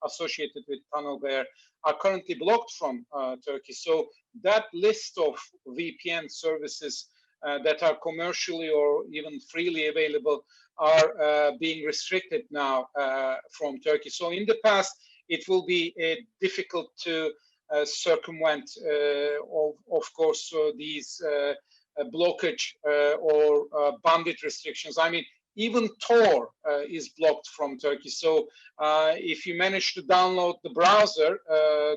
associated with TunnelBear are currently blocked from Turkey. So that list of VPN services that are commercially or even freely available are being restricted now from Turkey. So in the past, it will be difficult to circumvent, of course, these blockage or bandwidth restrictions. I mean, even Tor is blocked from Turkey. So if you manage to download the browser,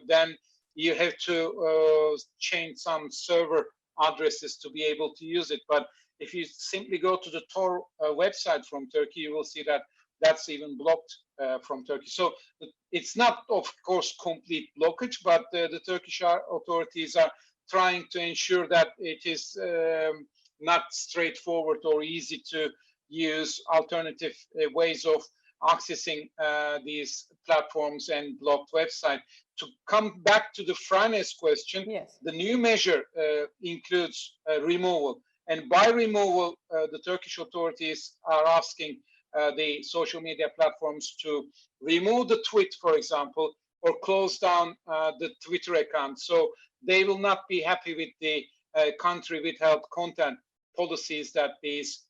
then you have to change some server addresses to be able to use it. But if you simply go to the Tor website from Turkey, you will see that that's even blocked from Turkey. So it's not, of course, complete blockage, but the Turkish authorities are trying to ensure that it is not straightforward or easy to use alternative ways of accessing these platforms and blocked websites. To come back to the Frane's question, yes, the new measure includes removal. And by removal, the Turkish authorities are asking the social media platforms to remove the tweet, for example, or close down the Twitter account. So they will not be happy with the country withheld content policies that these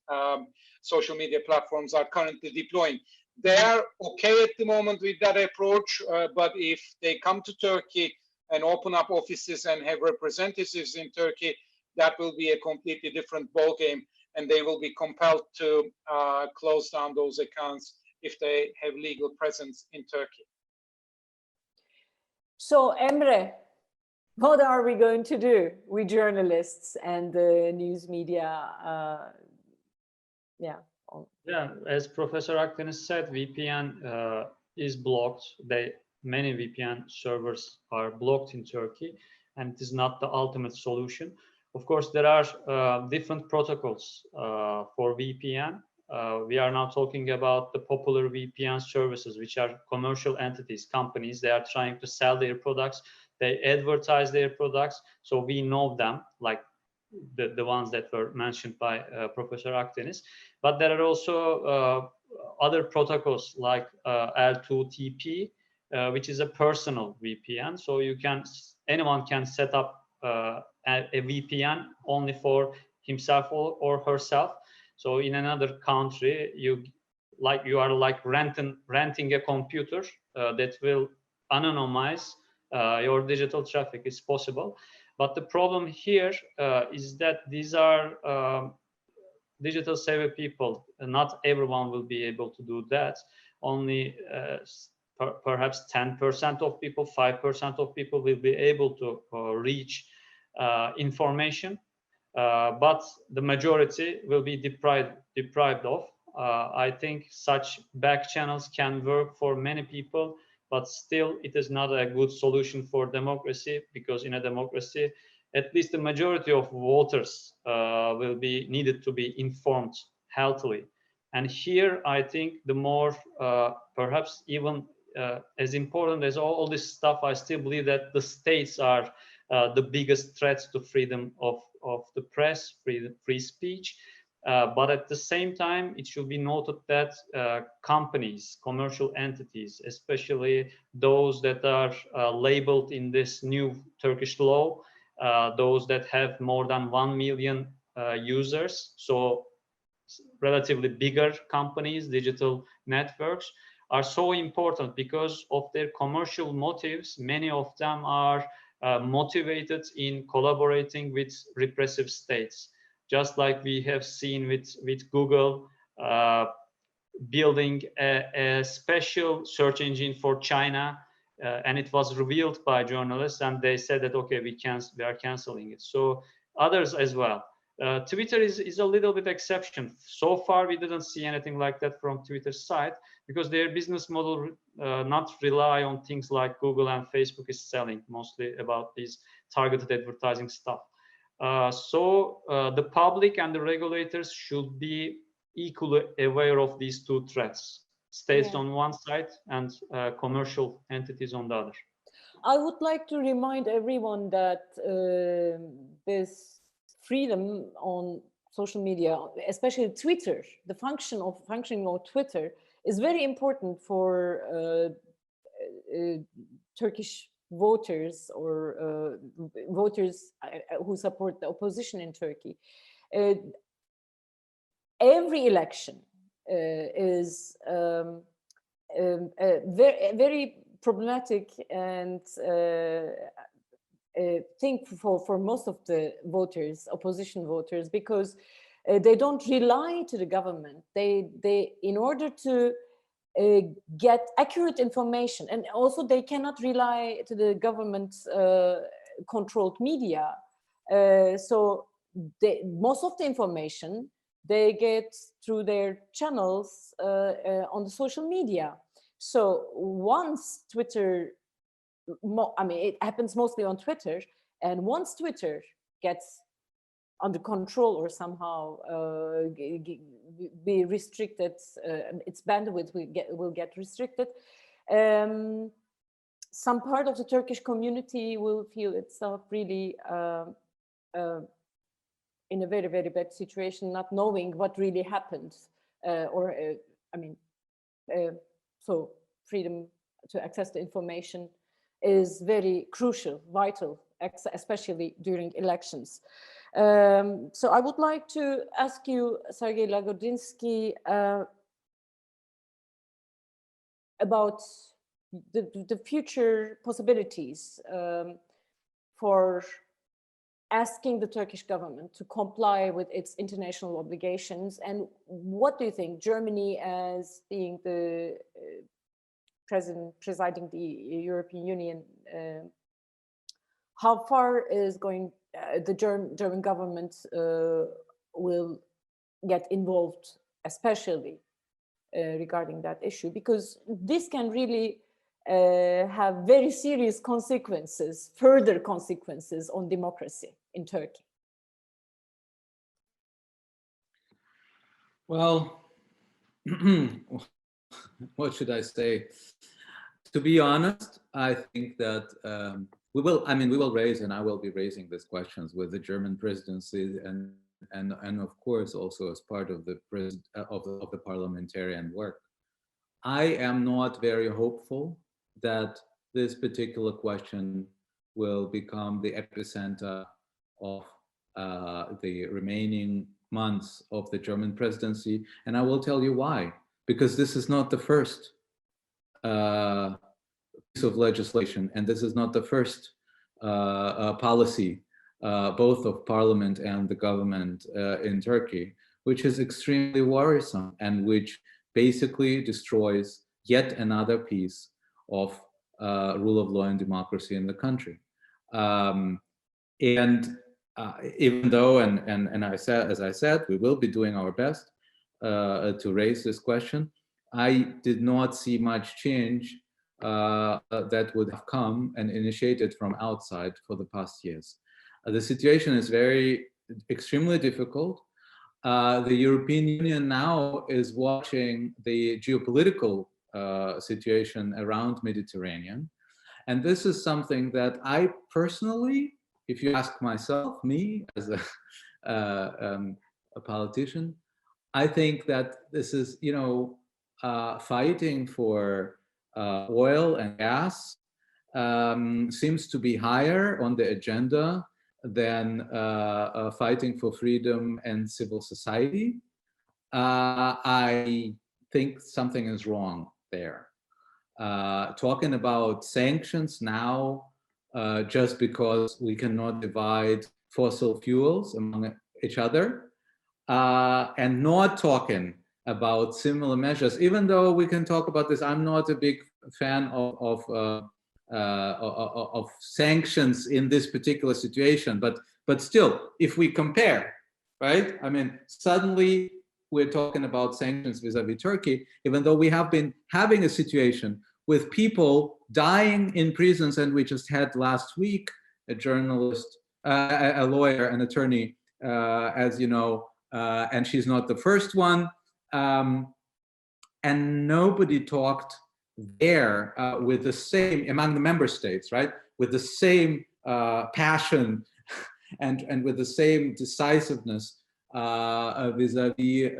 social media platforms are currently deploying. They are okay at the moment with that approach, but if they come to Turkey and open up offices and have representatives in Turkey, that will be a completely different ballgame, and they will be compelled to close down those accounts if they have legal presence in Turkey. So, Emre, what are we going to do with journalists and the news media? Yeah, as Professor Akdeniz said, VPN is blocked. Many VPN servers are blocked in Turkey, and it is not the ultimate solution. Of course, there are different protocols for VPN. We are now talking about the popular VPN services, which are commercial entities, companies. They are trying to sell their products. They advertise their products, so we know them, like the ones that were mentioned by Professor Akdeniz. But there are also other protocols like L2TP, which is a personal VPN. So anyone can set up a VPN only for himself or herself. So in another country, you are like renting a computer that will anonymize your digital traffic. Is possible. But the problem here is that these are digital savvy people. Not everyone will be able to do that. Only perhaps 10% of people, 5% of people will be able to reach information, but the majority will be deprived of. I think such back channels can work for many people, but still it is not a good solution for democracy, because in a democracy, at least the majority of voters will be needed to be informed healthily. And here, I think the more, perhaps even as important as all this stuff, I still believe that the states are the biggest threats to freedom of the press, free speech. But at the same time, it should be noted that companies, commercial entities, especially those that are labeled in this new Turkish law, those that have more than 1 million users. So relatively bigger companies, digital networks, are so important because of their commercial motives. Many of them are motivated in collaborating with repressive states, just like we have seen with Google building a special search engine for China, and it was revealed by journalists, and they said that, okay, we are canceling it. So others as well. Twitter is a little bit exception. So far, we didn't see anything like that from Twitter's side, because their business model not rely on things like Google and Facebook is selling, mostly about these targeted advertising stuff. So the public and the regulators should be equally aware of these two threats, states on one side and commercial entities on the other. I would like to remind everyone that this freedom on social media, especially Twitter, the functioning of Twitter is very important for Turkish voters or voters who support the opposition in Turkey. Every election is very problematic and thing for most of the voters, opposition voters, because they don't rely to the government. They in order to get accurate information, and also they cannot rely to the government controlled media. So most of the information they get through their channels on the social media. So once Twitter, I mean, it happens mostly on Twitter, and once Twitter gets under control or somehow be restricted, its bandwidth will get restricted, some part of the Turkish community will feel itself really in a very, very bad situation, not knowing what really happened, so freedom to access the information is very crucial, vital, especially during elections. So I would like to ask you, Sergey Lagodinsky, about the future possibilities for asking the Turkish government to comply with its international obligations. And what do you think, Germany as being the presiding the European Union, how far is going the German government will get involved, especially regarding that issue, because this can really have very serious consequences, further consequences on democracy in Turkey? Well, what should I say? To be honest, I think that we will raise, and I will be raising these questions with the German presidency, and of course also as part of the of the parliamentarian work. I am not very hopeful that this particular question will become the epicenter of the remaining months of the German presidency, and I will tell you why. Because this is not the first piece of legislation, and this is not the first policy, both of parliament and the government in Turkey, which is extremely worrisome and which basically destroys yet another piece of rule of law and democracy in the country. Even though, and I said, as I said, we will be doing our best to raise this question, I did not see much change that would have come and initiated from outside for the past years. The situation is extremely difficult. The European Union now is watching the geopolitical situation around Mediterranean. And this is something that I personally, if you ask myself, me as a politician, I think that this is, fighting for oil and gas seems to be higher on the agenda than fighting for freedom and civil society, I think something is wrong there. Talking about sanctions now just because we cannot divide fossil fuels among each other, and not talking about similar measures, even though we can talk about this. I'm not a big fan of sanctions in this particular situation, but still, if we compare, right? I mean, suddenly we're talking about sanctions vis-a-vis Turkey, even though we have been having a situation with people dying in prisons, and we just had last week a journalist, a lawyer, an attorney, as you know, and she's not the first one, and nobody talked there with the same, among the member states, right, with the same passion and with the same decisiveness vis-a-vis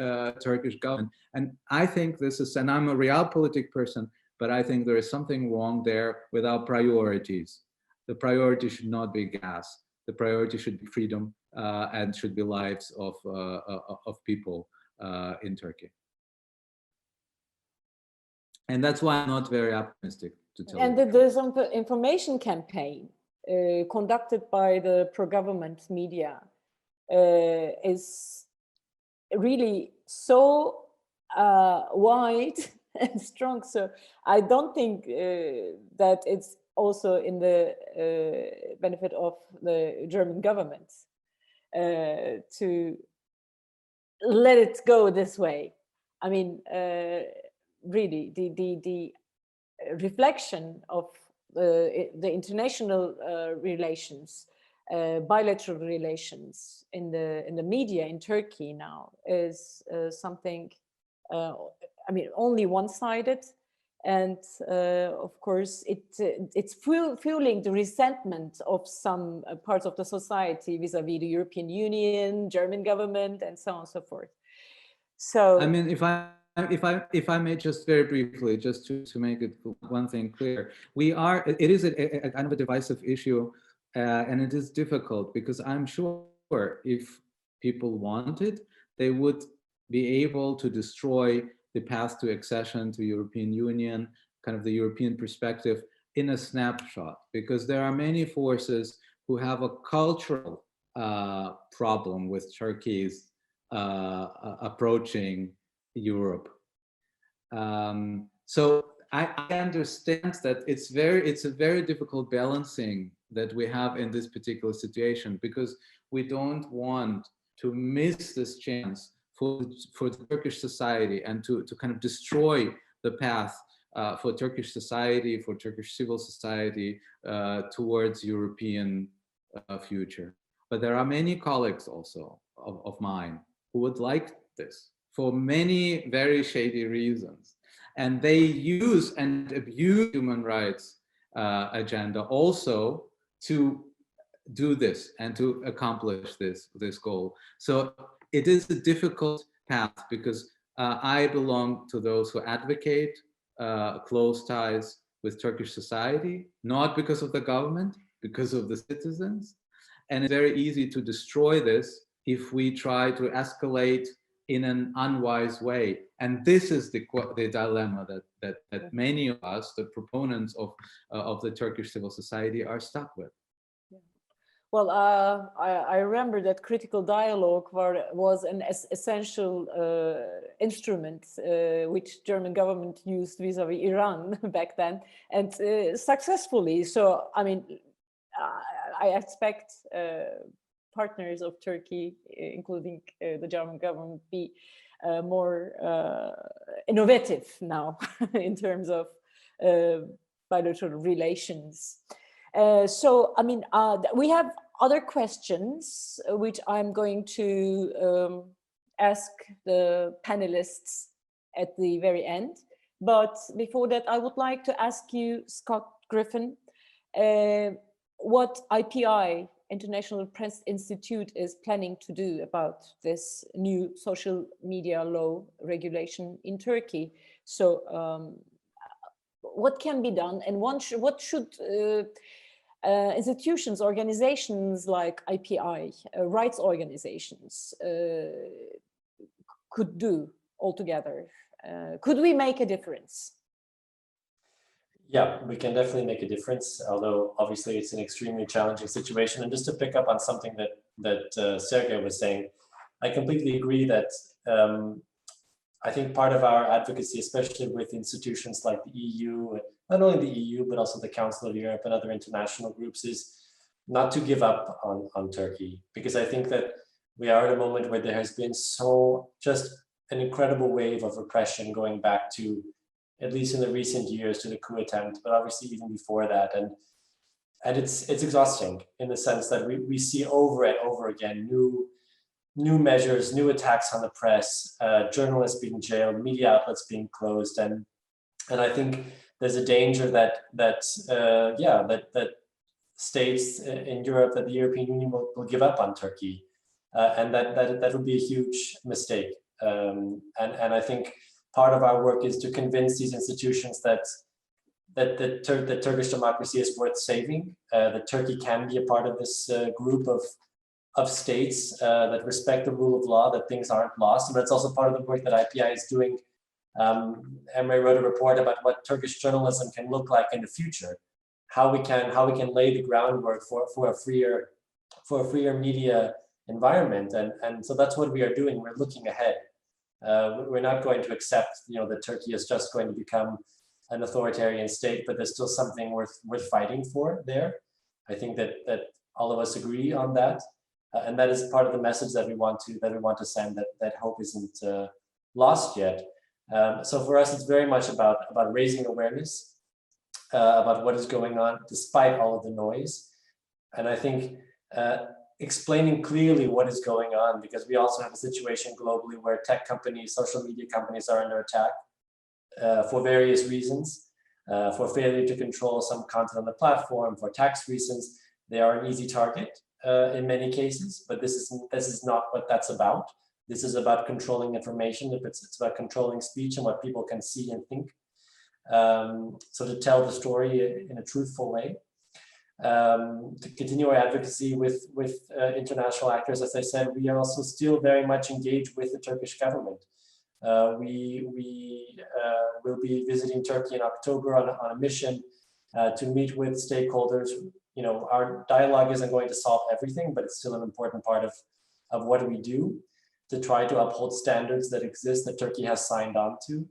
Turkish government. And I think this is, and I'm a realpolitik person, but I think there is something wrong there with our priorities. The priority should not be gas. The priority should be freedom and should be lives of people in Turkey. And that's why I'm not very optimistic, to tell you. And there's some information campaign conducted by the pro-government media is really so wide and strong. So I don't think that it's also in the benefit of the German government to let it go this way. I mean, really, the reflection of the international relations, bilateral relations in the media in Turkey now is something, I mean, only one-sided, and of course it's fueling the resentment of some parts of the society vis-a-vis the European Union, German government, and so on and so forth. So I mean, if I may just very briefly, just to make it one thing clear, it is a kind of a divisive issue, and it is difficult because I'm sure if people wanted, they would be able to destroy the path to accession to European Union, kind of the European perspective, in a snapshot, because there are many forces who have a cultural problem with Turkey's approaching Europe. So I understand that it's a very difficult balancing that we have in this particular situation, because we don't want to miss this chance for the Turkish society and to kind of destroy the path for Turkish society, for Turkish civil society towards European future. But there are many colleagues also of mine who would like this for many very shady reasons. And they use and abuse human rights agenda also to do this and to accomplish this goal. So it is a difficult path, because I belong to those who advocate close ties with Turkish society, not because of the government, because of the citizens. And it's very easy to destroy this if we try to escalate in an unwise way. And this is the dilemma that many of us, the proponents of the Turkish civil society, are stuck with. Well, I remember that critical dialogue was an essential instrument which German government used vis-a-vis Iran back then, and successfully. So, I mean, I expect partners of Turkey, including the German government, be more innovative now in terms of bilateral relations. So, I mean, we have other questions which I'm going to ask the panelists at the very end. But before that, I would like to ask you, Scott Griffin, what IPI, International Press Institute, is planning to do about this new social media law regulation in Turkey. So what can be done, and what should institutions, organizations like IPI, rights organizations, could do altogether? Could we make a difference? Yeah, we can definitely make a difference, although obviously it's an extremely challenging situation. And just to pick up on something that Sergey was saying, I completely agree that I think part of our advocacy, especially with institutions like the EU, not only the EU, but also the Council of Europe and other international groups, is not to give up on Turkey, because I think that we are at a moment where there has been just an incredible wave of repression going back to, at least in the recent years, to the coup attempt, but obviously even before that. And it's exhausting in the sense that we see over and over again new measures, new attacks on the press, journalists being jailed, media outlets being closed, and I think there's a danger that states in Europe, that the European Union will give up on Turkey, and that would be a huge mistake. And I think part of our work is to convince these institutions that Turkish democracy is worth saving, that Turkey can be a part of this group of states that respect the rule of law, that things aren't lost. And that's also part of the work that IPI is doing. Emre wrote a report about what Turkish journalism can look like in the future, how we can lay the groundwork for a freer media environment, and so that's what we are doing. We're looking ahead. We're not going to accept, that Turkey is just going to become an authoritarian state, but there's still something worth fighting for there. I think that all of us agree on that, and that is part of the message that we want to send. That hope isn't lost yet. So for us, it's very much about raising awareness about what is going on, despite all of the noise, and I think explaining clearly what is going on, because we also have a situation globally where tech companies, social media companies are under attack for various reasons, for failure to control some content on the platform, for tax reasons. They are an easy target in many cases, but this is not what that's about. This is about controlling information. It's about controlling speech and what people can see and think. So to tell the story in a truthful way. To continue our advocacy with international actors, as I said, we are also still very much engaged with the Turkish government. We will be visiting Turkey in October on a mission to meet with stakeholders. Our dialogue isn't going to solve everything, but it's still an important part of what we do to try to uphold standards that exist, that Turkey has signed on to.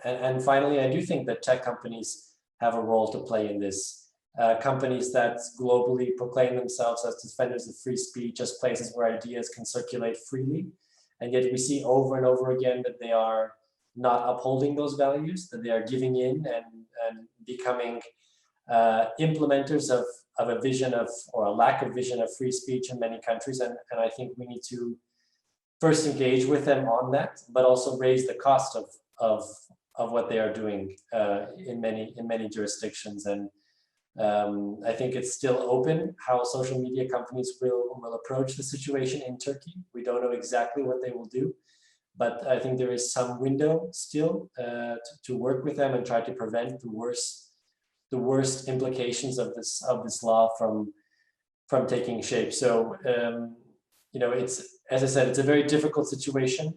And finally, I do think that tech companies have a role to play in this. Companies that globally proclaim themselves as defenders of free speech, as places where ideas can circulate freely. And yet we see over and over again that they are not upholding those values, that they are giving in and becoming implementers of a vision or a lack of vision of free speech in many countries. And I think we need to first engage with them on that, but also raise the cost of what they are doing in many jurisdictions. And I think it's still open how social media companies will approach the situation in Turkey. We don't know exactly what they will do, but I think there is some window still to work with them and try to prevent the worst implications of this law from taking shape. So it's, as I said, it's a very difficult situation,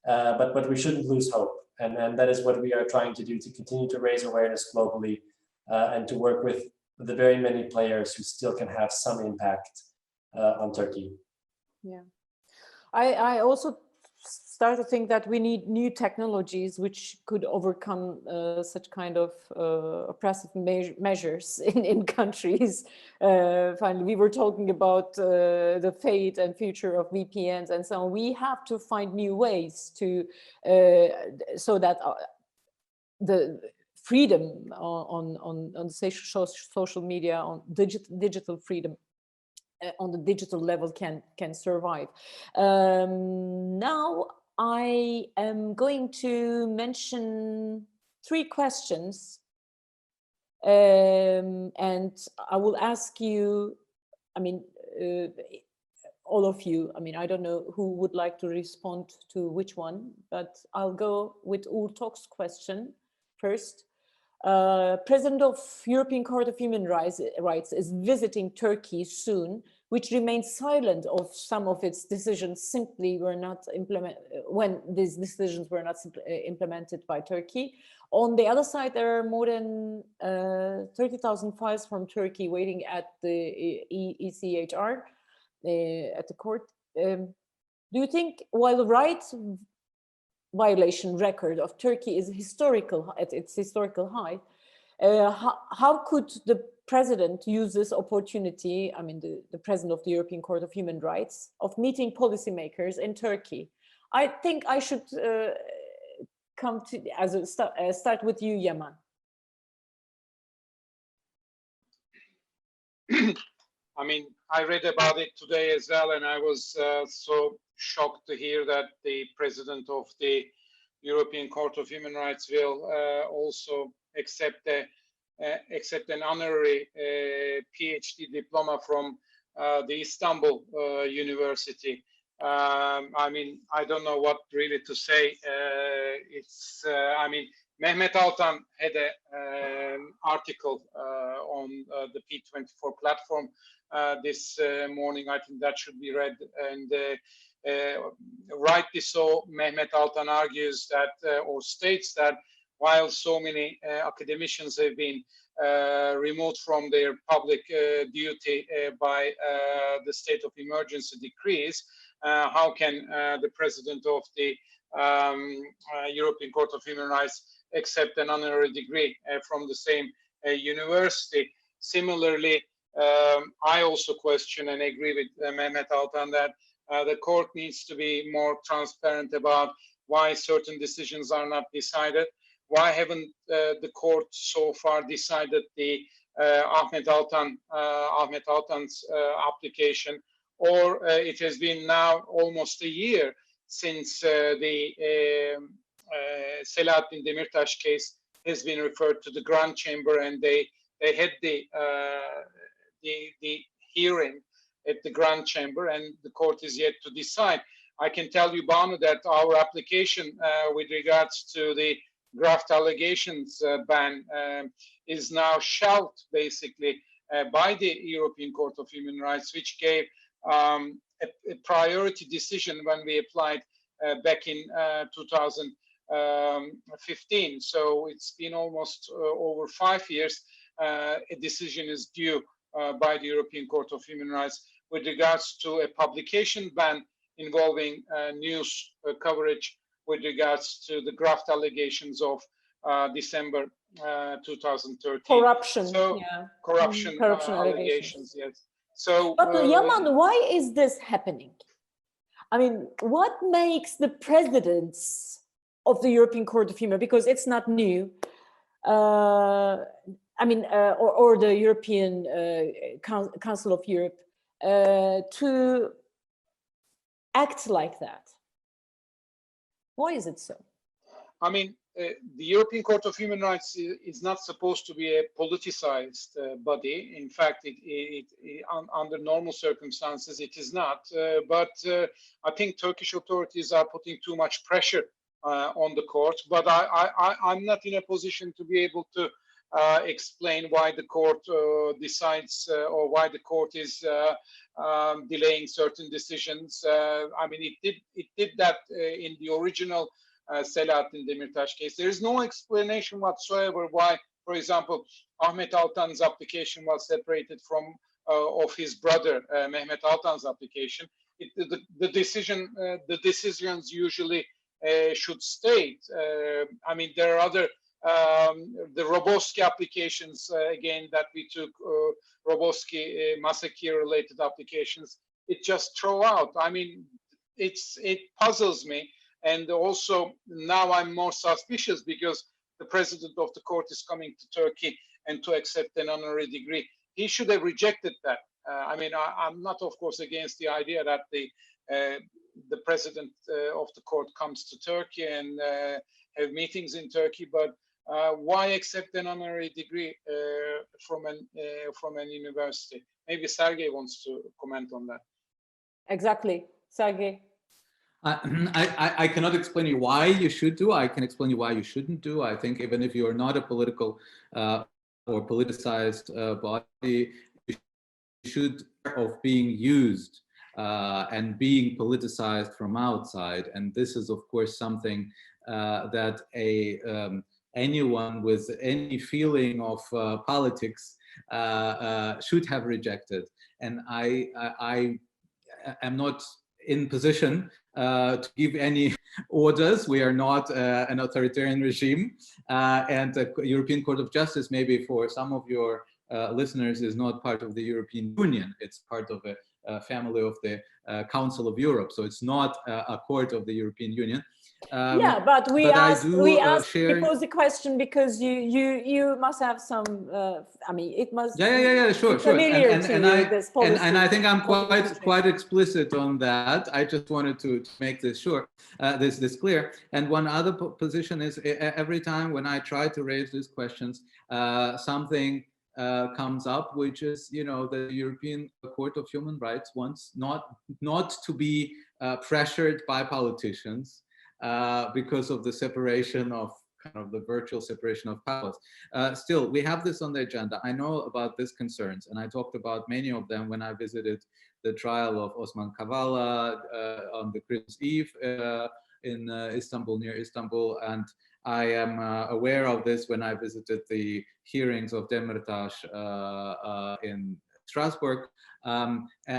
but we shouldn't lose hope, and that is what we are trying to do, to continue to raise awareness globally and to work with the very many players who still can have some impact on Turkey. Yeah, I also start to think that we need new technologies which could overcome such kind of oppressive measures in countries. Finally, we were talking about the fate and future of VPNs and so on. We have to find new ways to so that the freedom on social media, on digital freedom on the digital level can survive. Now I am going to mention 3 questions, and I will ask you, all of you, I don't know who would like to respond to which one, but I'll go with Uğur Tok's question first. President of European Court of Human Rights is visiting Turkey soon, which remains silent of some of its decisions simply were not when these decisions were not implemented by Turkey. On the other side, there are more than 30,000 files from Turkey waiting at the ECHR, at the court. Do you think, while the rights violation record of Turkey is at its historical high, how could the president use this opportunity, I mean the president of the European Court of Human Rights, of meeting policymakers in Turkey? I think I should come to start with you, Yaman. I mean, I read about it today as well, and I was so shocked to hear that the president of the European Court of Human Rights will also accept an honorary PhD diploma from the Istanbul University. I mean, I don't know what really to say. I mean, Mehmet Altan had an article on the P24 platform this morning. I think that should be read. And rightly so, Mehmet Altan argues that, or states that, while so many academicians have been removed from their public duty by the state of emergency decrees, how can the president of the European Court of Human Rights accept an honorary degree from the same university? Similarly, I also question and agree with Mehmet Altan that the court needs to be more transparent about why certain decisions are not decided. Why haven't the court so far decided the Ahmet Altan's application? Or it has been now almost a year since the Selahattin Demirtas case has been referred to the Grand Chamber, and they had the hearing at the Grand Chamber, and the court is yet to decide. I can tell you, Banu, that our application with regards to the graft allegations ban is now shelved, basically, by the European Court of Human Rights, which gave a priority decision when we applied back in 2015. So it's been almost over 5 years. A decision is due by the European Court of Human Rights with regards to a publication ban involving news coverage with regards to the graft allegations of December 2013. Corruption, so, yeah. Corruption allegations, yes. So, but Yaman, why is this happening? I mean, what makes the presidents of the European Court of Human, because it's not new, I mean, or the European Council of Europe, to act like that? Why is it so? I mean, the European Court of Human Rights is not supposed to be a politicized body. In fact, under normal circumstances, it is not. But I think Turkish authorities are putting too much pressure on the court. But I'm not in a position to be able to explain why the court decides or why the court is delaying certain decisions. I mean, it did that in the original Selahattin Demirtas case. There is no explanation whatsoever why, for example, Ahmet Altan's application was separated from of his brother Mehmet Altan's application. The decisions usually should state. I mean, there are other the Roboski applications again that we took, Roboski massacre-related applications. It just throw out. I mean, it puzzles me. And also now I'm more suspicious because the president of the court is coming to Turkey and to accept an honorary degree. He should have rejected that. I mean, I'm not, of course, against the idea that the president of the court comes to Turkey and have meetings in Turkey, but why accept an honorary degree from an university? Maybe Sergey wants to comment on that. Exactly, Sergey. I cannot explain you why you should do. I can explain you why you shouldn't do. I think even if you are not a political or politicized body, you should of being used and being politicized from outside. And this is, of course, something that anyone with any feeling of politics should have rejected. And I am not in position to give any orders. We are not an authoritarian regime, and the European Court of Justice, maybe for some of your listeners, is not part of the European Union. It's part of a family of the Council of Europe, so it's not a court of the European Union. Yeah, but we pose the question because you must have some. I mean, it must. Yeah, sure. Familiar to you, this policy. And I think I'm quite explicit on that. I just wanted to make this sure, this clear. And one other position is every time when I try to raise these questions, something comes up, which is, the European Court of Human Rights wants not to be pressured by politicians. Because of the separation of the virtual separation of powers. Still, we have this on the agenda. I know about these concerns, and I talked about many of them when I visited the trial of Osman Kavala on the Christmas Eve in Istanbul, near Istanbul, and I am aware of this when I visited the hearings of Demirtas in Strasbourg.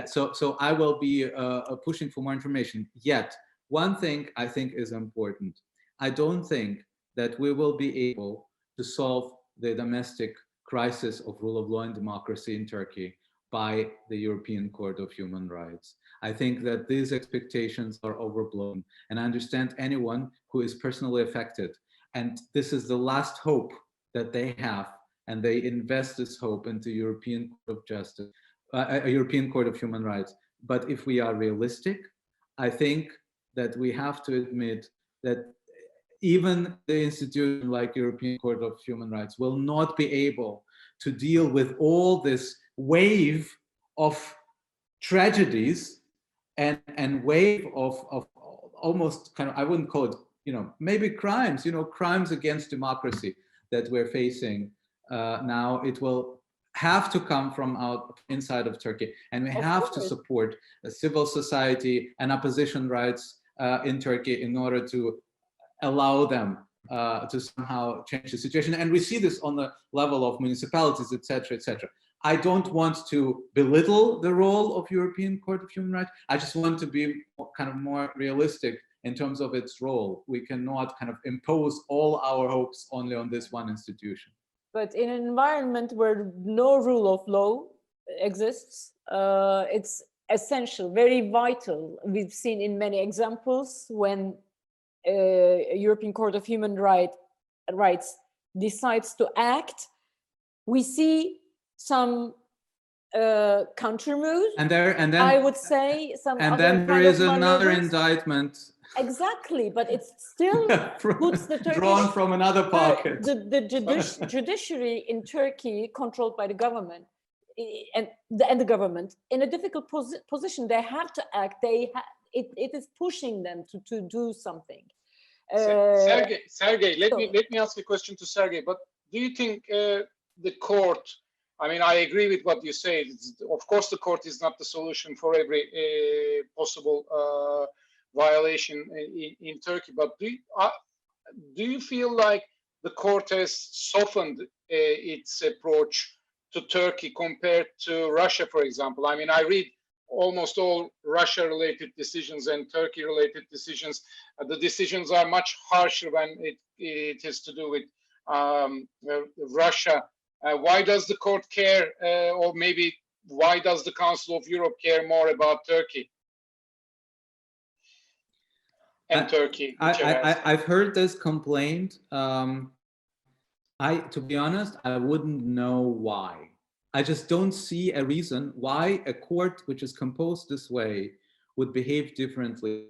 So I will be pushing for more information. Yet, one thing I think is important. I don't think that we will be able to solve the domestic crisis of rule of law and democracy in Turkey by the European Court of Human Rights. I think that these expectations are overblown, and I understand anyone who is personally affected. And this is the last hope that they have, and they invest this hope into European Court of Justice, a European Court of Human Rights. But if we are realistic, I think that we have to admit that even the institution like European Court of Human Rights will not be able to deal with all this wave of tragedies and wave of almost I wouldn't call it, maybe crimes, crimes against democracy that we're facing now. It will have to come from inside of Turkey, and we have to support the civil society and opposition rights in Turkey in order to allow them to somehow change the situation. And we see this on the level of municipalities, etc., etc. I don't want to belittle the role of European Court of Human Rights. I just want to be more realistic in terms of its role. We cannot impose all our hopes only on this one institution. But in an environment where no rule of law exists, it's essential, very vital. We've seen in many examples when European Court of Human Rights decides to act, we see some counter moves. And then I would say some. And then there is another indictment. Exactly, but it's still puts the Turkish, drawn from another pocket. The judiciary in Turkey, controlled by the government, and the government, in a difficult position. They have to act. It is pushing them to do something. Sergey, let me ask a question to Sergey. But do you think the court? I mean, I agree with what you say. Of course, the court is not the solution for every possible violation in Turkey. But do you feel like the court has softened its approach to Turkey compared to Russia, for example? I mean, I read almost all Russia-related decisions and Turkey-related decisions. The decisions are much harsher when it has to do with Russia. Why does the court care, or maybe why does the Council of Europe care more about Turkey and Turkey? I've heard this complaint. To be honest, I wouldn't know why. I just don't see a reason why a court which is composed this way would behave differently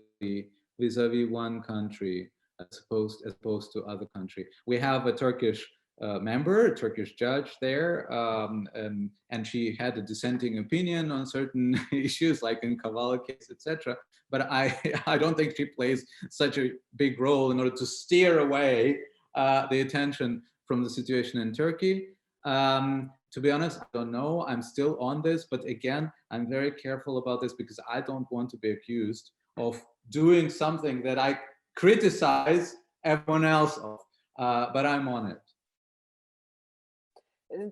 vis-a-vis one country as opposed to other country. We have a Turkish member, a Turkish judge there, and she had a dissenting opinion on certain issues, like in Kavala case, etc. But I don't think she plays such a big role in order to steer away the attention from the situation in Turkey. To be honest, I don't know. I'm still on this, but again, I'm very careful about this because I don't want to be accused of doing something that I criticize everyone else of. But I'm on it.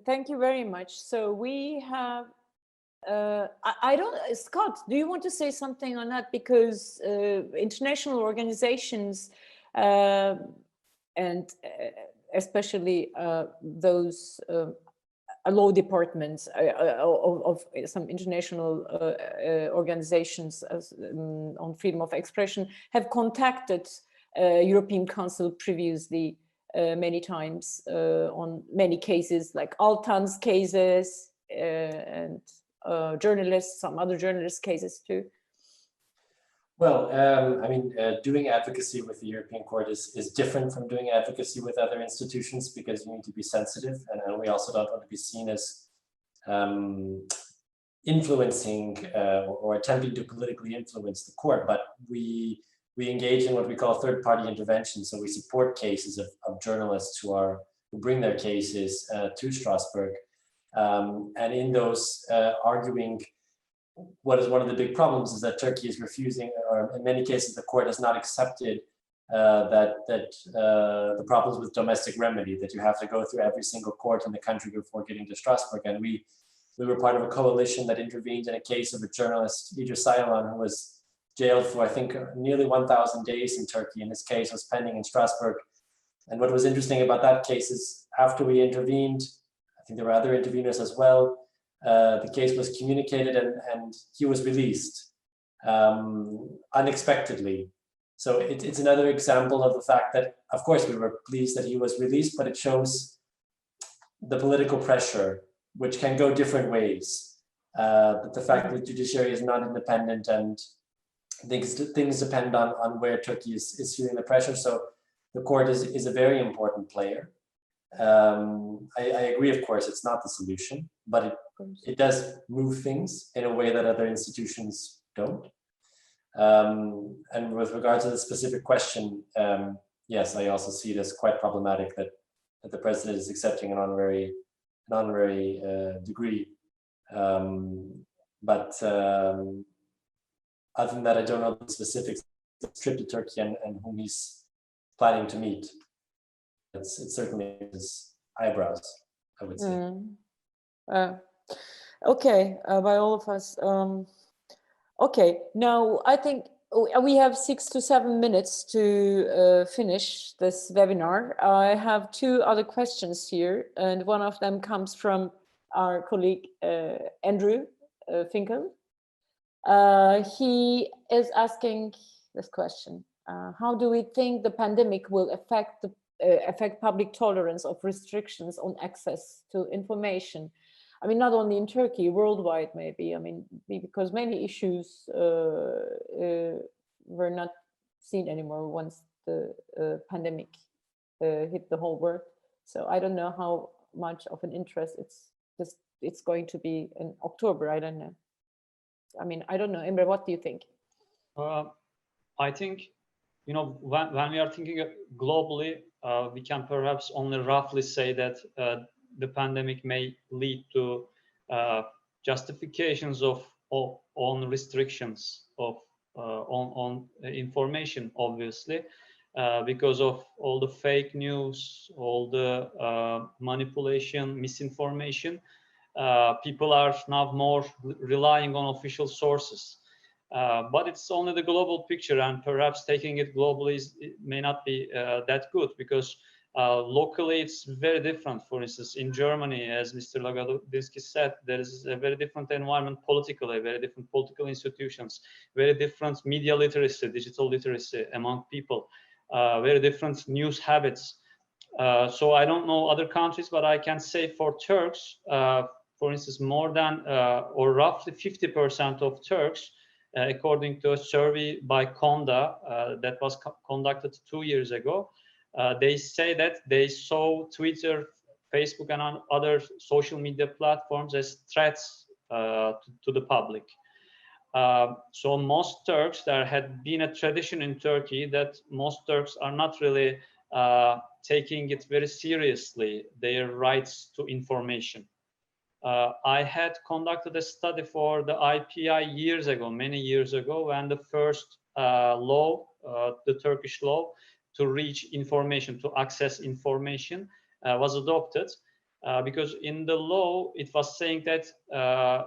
Thank you very much. So we have, I don't, Scott, do you want to say something on that? Because international organizations and especially those law departments of some international organizations on freedom of expression have contacted European Council previously many times on many cases, like Altan's cases and journalists, some other journalists' cases too. Well, I mean, doing advocacy with the European Court is different from doing advocacy with other institutions because you need to be sensitive, and we also don't want to be seen as influencing or attempting to politically influence the court. But we engage in what we call third-party intervention. So we support cases of journalists who bring their cases to Strasbourg, and in those arguing. What is one of the big problems is that Turkey is refusing, or in many cases, the court has not accepted the problems with domestic remedy, that you have to go through every single court in the country before getting to Strasbourg. And we were part of a coalition that intervened in a case of a journalist, Idris Saylan, who was jailed for, I think, nearly 1,000 days in Turkey, and his case was pending in Strasbourg. And what was interesting about that case is after we intervened, I think there were other interveners as well, the case was communicated and he was released unexpectedly. So it's another example of the fact that, of course, we were pleased that he was released, but it shows the political pressure, which can go different ways. But the fact that the judiciary is not independent, and things depend on where Turkey is feeling the pressure. So the court is a very important player. I agree, of course, it's not the solution, but it does move things in a way that other institutions don't. And with regard to the specific question, yes, I also see it as quite problematic that the president is accepting an honorary degree. But other than that, I don't know the specifics of the trip to Turkey and whom he's planning to meet. It certainly is eyebrows, I would say. Okay, by all of us. Okay, now I think we have 6 to 7 minutes to finish this webinar. I have 2 other questions here, and one of them comes from our colleague Andrew Finkel. He is asking this question: how do we think the pandemic will affect public tolerance of restrictions on access to information? I mean, not only in Turkey, worldwide maybe. I mean, because many issues were not seen anymore once the pandemic hit the whole world. So I don't know how much of an interest it's going to be in October. I don't know. I mean, I don't know. Emre, what do you think? I think, you know, when we are thinking globally, we can perhaps only roughly say that the pandemic may lead to justifications on restrictions on information, obviously, because of all the fake news, all the manipulation, misinformation. People are now more relying on official sources. But it's only the global picture, and perhaps taking it globally may not be that good, because locally it's very different. For instance, in Germany, as Mr. Lagodinsky said, there is a very different environment politically, very different political institutions, very different media literacy, digital literacy among people, very different news habits. So I don't know other countries, but I can say for Turks, for instance, more than or roughly 50% of Turks, according to a survey by Konda that was conducted 2 years ago, they say that they saw Twitter Facebook and on other social media platforms as threats to the public. So most Turks, there had been a tradition in Turkey that most Turks are not really taking it very seriously, their rights to information. I had conducted a study for the IPI years ago, many years ago, when the first law, the Turkish law to reach information, to access information was adopted, because in the law it was saying that the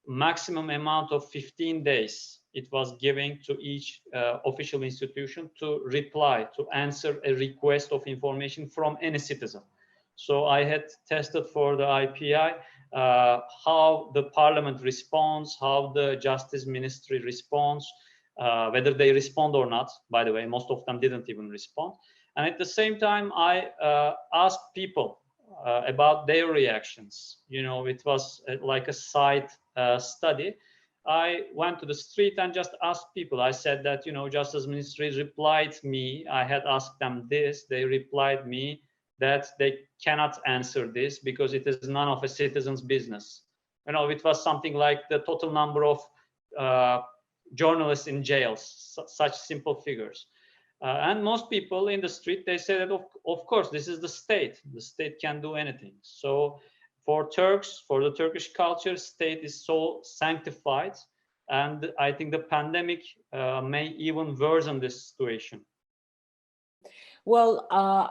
maximum amount of 15 days it was giving to each official institution to reply, to answer a request of information from any citizen. So I had tested for the IPI how the parliament responds, how the justice ministry responds, whether they respond or not. By the way, most of them didn't even respond. And at the same time, I asked people about their reactions. You know, it was like a side study. I went to the street and just asked people. I said that, you know, Justice Ministry replied me. I had asked them this. They replied me that they cannot answer this because it is none of a citizen's business. You know, it was something like the total number of journalists in jails, such simple figures. And most people in the street, they say that, of course, this is the state. The state can do anything. So for Turks, for the Turkish culture, state is so sanctified. And I think the pandemic may even worsen this situation. Well,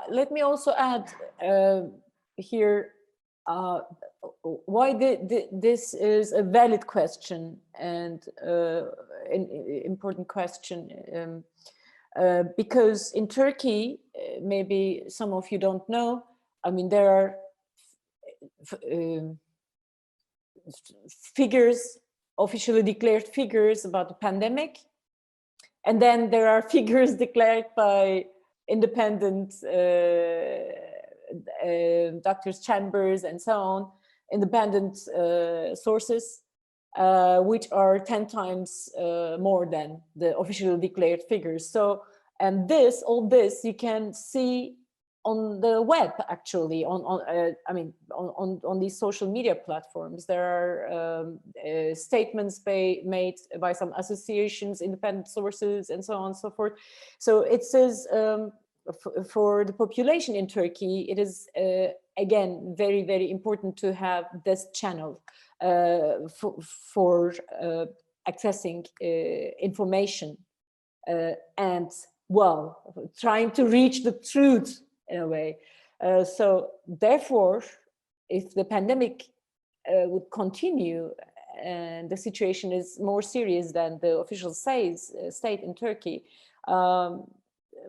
let me also add here why this is a valid question and an important question. Because in Turkey, maybe some of you don't know, I mean, there are figures, officially declared figures about the pandemic. And then there are figures declared by independent doctors' chambers and so on, independent sources, which are 10 times more than the officially declared figures. So, and all this you can see on the web, actually, on these social media platforms. There are statements made by some associations, independent sources, and so on and so forth. So it says for the population in Turkey, it is again very, very important to have this channel for accessing information and, well, trying to reach the truth in a way. So therefore, if the pandemic would continue and the situation is more serious than the official state in Turkey,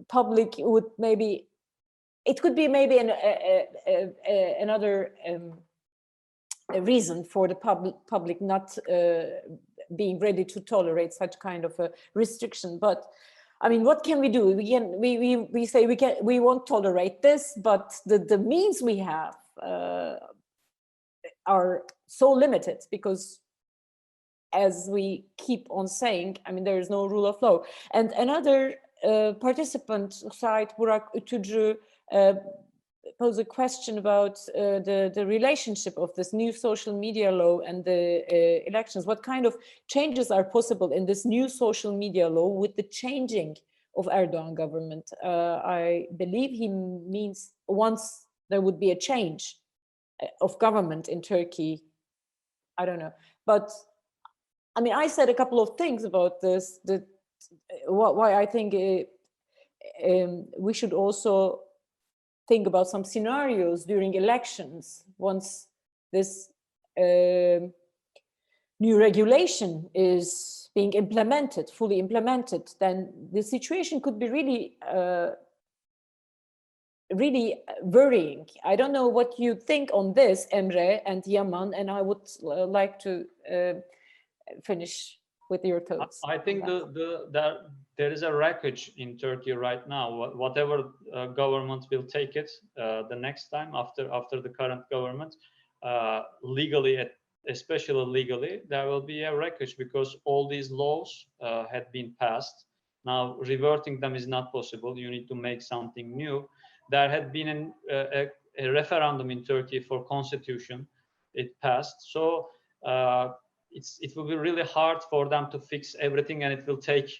public would maybe, it could be maybe another reason for the public not being ready to tolerate such kind of a restriction. But I mean, what can we do? We say we won't tolerate this, but the means we have are so limited because, as we keep on saying, I mean, there is no rule of law. And another participant, Sait Burak Ütücü, posed a question about the relationship of this new social media law and the elections. What kind of changes are possible in this new social media law with the changing of Erdogan government? I believe he means once there would be a change of government in Turkey. I don't know. But I mean, I said a couple of things about this, why I think we should also think about some scenarios during elections. Once this new regulation is being implemented, fully implemented, then the situation could be really, really worrying. I don't know what you think on this, Emre and Yaman, and I would like to finish with your thoughts. I think there is a wreckage in Turkey right now. Whatever government will take it the next time after the current government, legally, especially legally, there will be a wreckage because all these laws had been passed. Now reverting them is not possible. You need to make something new. There had been a a referendum in Turkey for constitution. It passed, so it will be really hard for them to fix everything, and it will take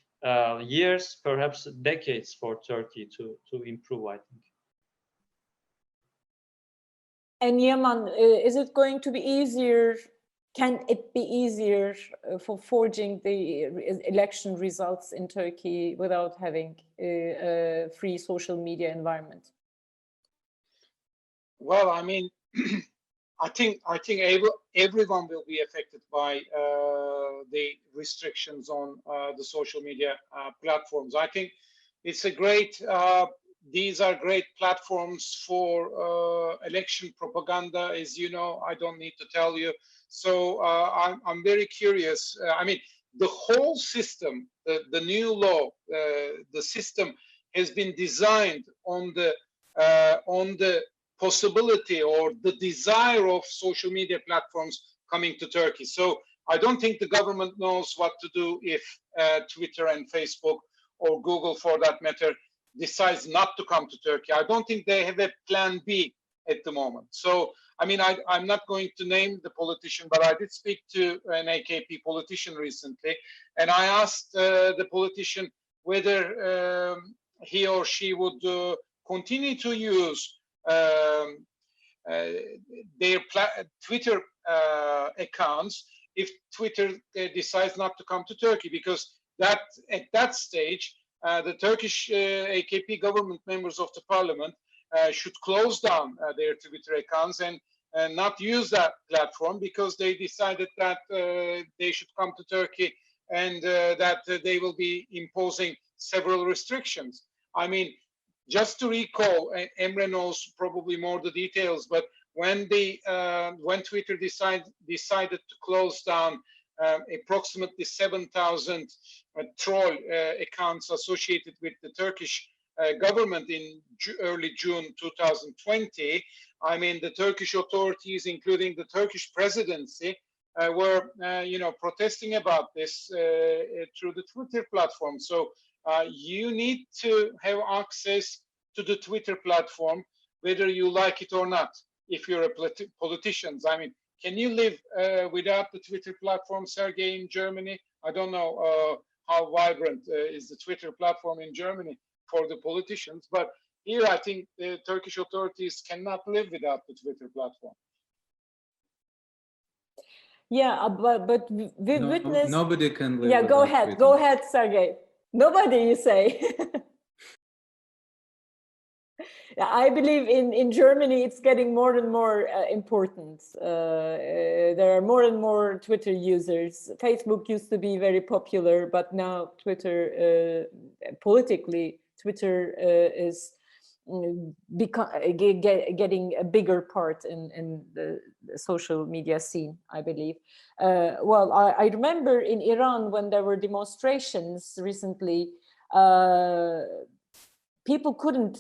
years, perhaps decades, for Turkey to improve, I think. And Yaman, is it going to be easier? Can it be easier for forging the election results in Turkey without having a free social media environment? Well, I mean, I think everyone will be affected by the restrictions on the social media platforms. I think it's a great. These are great platforms for election propaganda, as you know. I don't need to tell you. So I'm very curious. I mean, the whole system, the new law, the system has been designed on the possibility or the desire of social media platforms coming to Turkey. So I don't think the government knows what to do if Twitter and Facebook or Google, for that matter, decides not to come to Turkey. I don't think they have a plan B at the moment. So, I mean, I'm not going to name the politician, but I did speak to an AKP politician recently, and I asked the politician whether he or she would continue to use their Twitter accounts if Twitter decides not to come to Turkey, because at that stage, the Turkish AKP government members of the parliament should close down their Twitter accounts and not use that platform, because they decided that they should come to Turkey and that they will be imposing several restrictions. I mean, just to recall, Emre knows probably more the details, but when Twitter decided to close down approximately 7,000 troll accounts associated with the Turkish government in early June 2020, I mean, the Turkish authorities, including the Turkish presidency, were protesting about this through the Twitter platform. So you need to have access to the Twitter platform, whether you like it or not, if you're a politician. I mean, can you live without the Twitter platform, Sergey, in Germany? I don't know how vibrant is the Twitter platform in Germany for the politicians, but here I think the Turkish authorities cannot live without the Twitter platform. Yeah, but we witnessed. Nobody can live. Yeah, go ahead. Twitter. Go ahead, Sergey. Nobody, you say. I believe in Germany, it's getting more and more important. There are more and more Twitter users. Facebook used to be very popular, but now Twitter, politically, Twitter is getting a bigger part in the social media scene, I believe. Well, I remember in Iran when there were demonstrations recently, people couldn't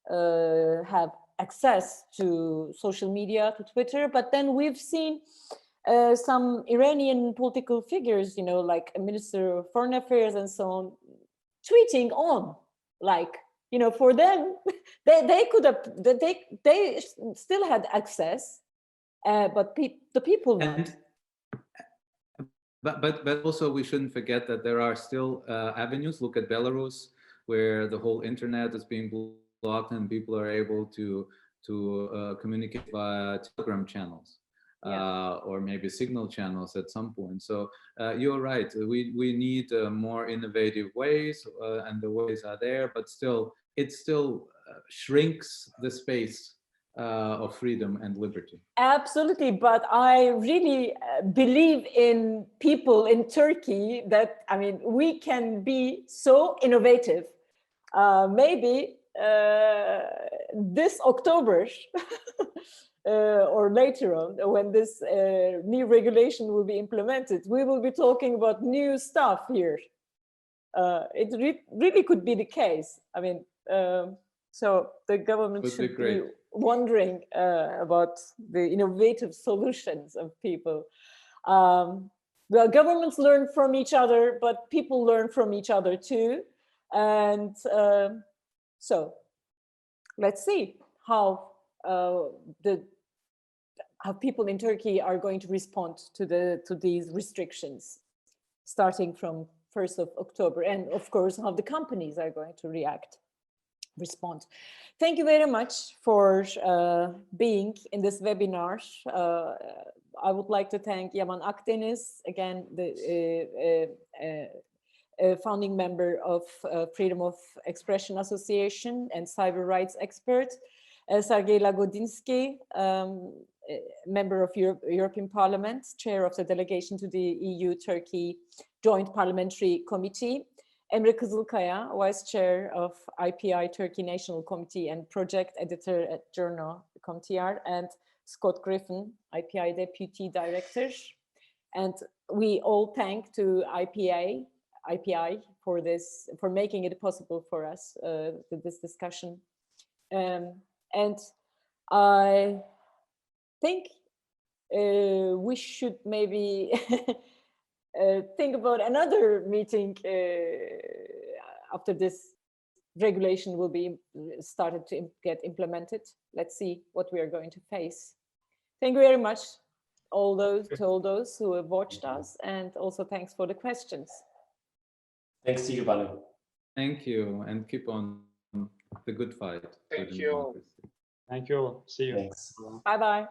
have access to social media, to Twitter, but then we've seen some Iranian political figures, like a Minister of Foreign Affairs and so on, tweeting on, like, for them, they could have, they still had access, but the people not. But also we shouldn't forget that there are still avenues. Look at Belarus, where the whole internet is being blocked and people are able to communicate via Telegram channels. Or maybe signal channels at some point. So you're right. We need more innovative ways, and the ways are there. But still, it still shrinks the space of freedom and liberty. Absolutely, but I really believe in people in Turkey that, I mean, we can be so innovative. Maybe this October. Or later on, when this new regulation will be implemented, we will be talking about new stuff here. It really could be the case. I mean, so the government should be wondering about the innovative solutions of people. Well, governments learn from each other, but people learn from each other too. And so let's see how how people in Turkey are going to respond to these restrictions, starting from 1st of October, and of course how the companies are going to respond. Thank you very much for being in this webinar. I would like to thank Yaman Akdeniz, again, the founding member of Freedom of Expression Association and cyber rights expert, Sergey Lagodinsky, member of European Parliament, chair of the delegation to the EU-Turkey Joint Parliamentary Committee, Emre Kızılkaya, vice chair of IPI Turkey National Committee and project editor at journal Comtiar, and Scott Griffin, IPI deputy director. And we all thank to IPI for making it possible for us this discussion. And I think we should maybe think about another meeting after this regulation will be started to get implemented. Let's see what we are going to face. Thank you very much, to all those who have watched us, and also thanks for the questions. Thanks to you, Banu. Thank you, and keep on the good fight. Thank you. Thank you all. See you. Thanks. Bye-bye.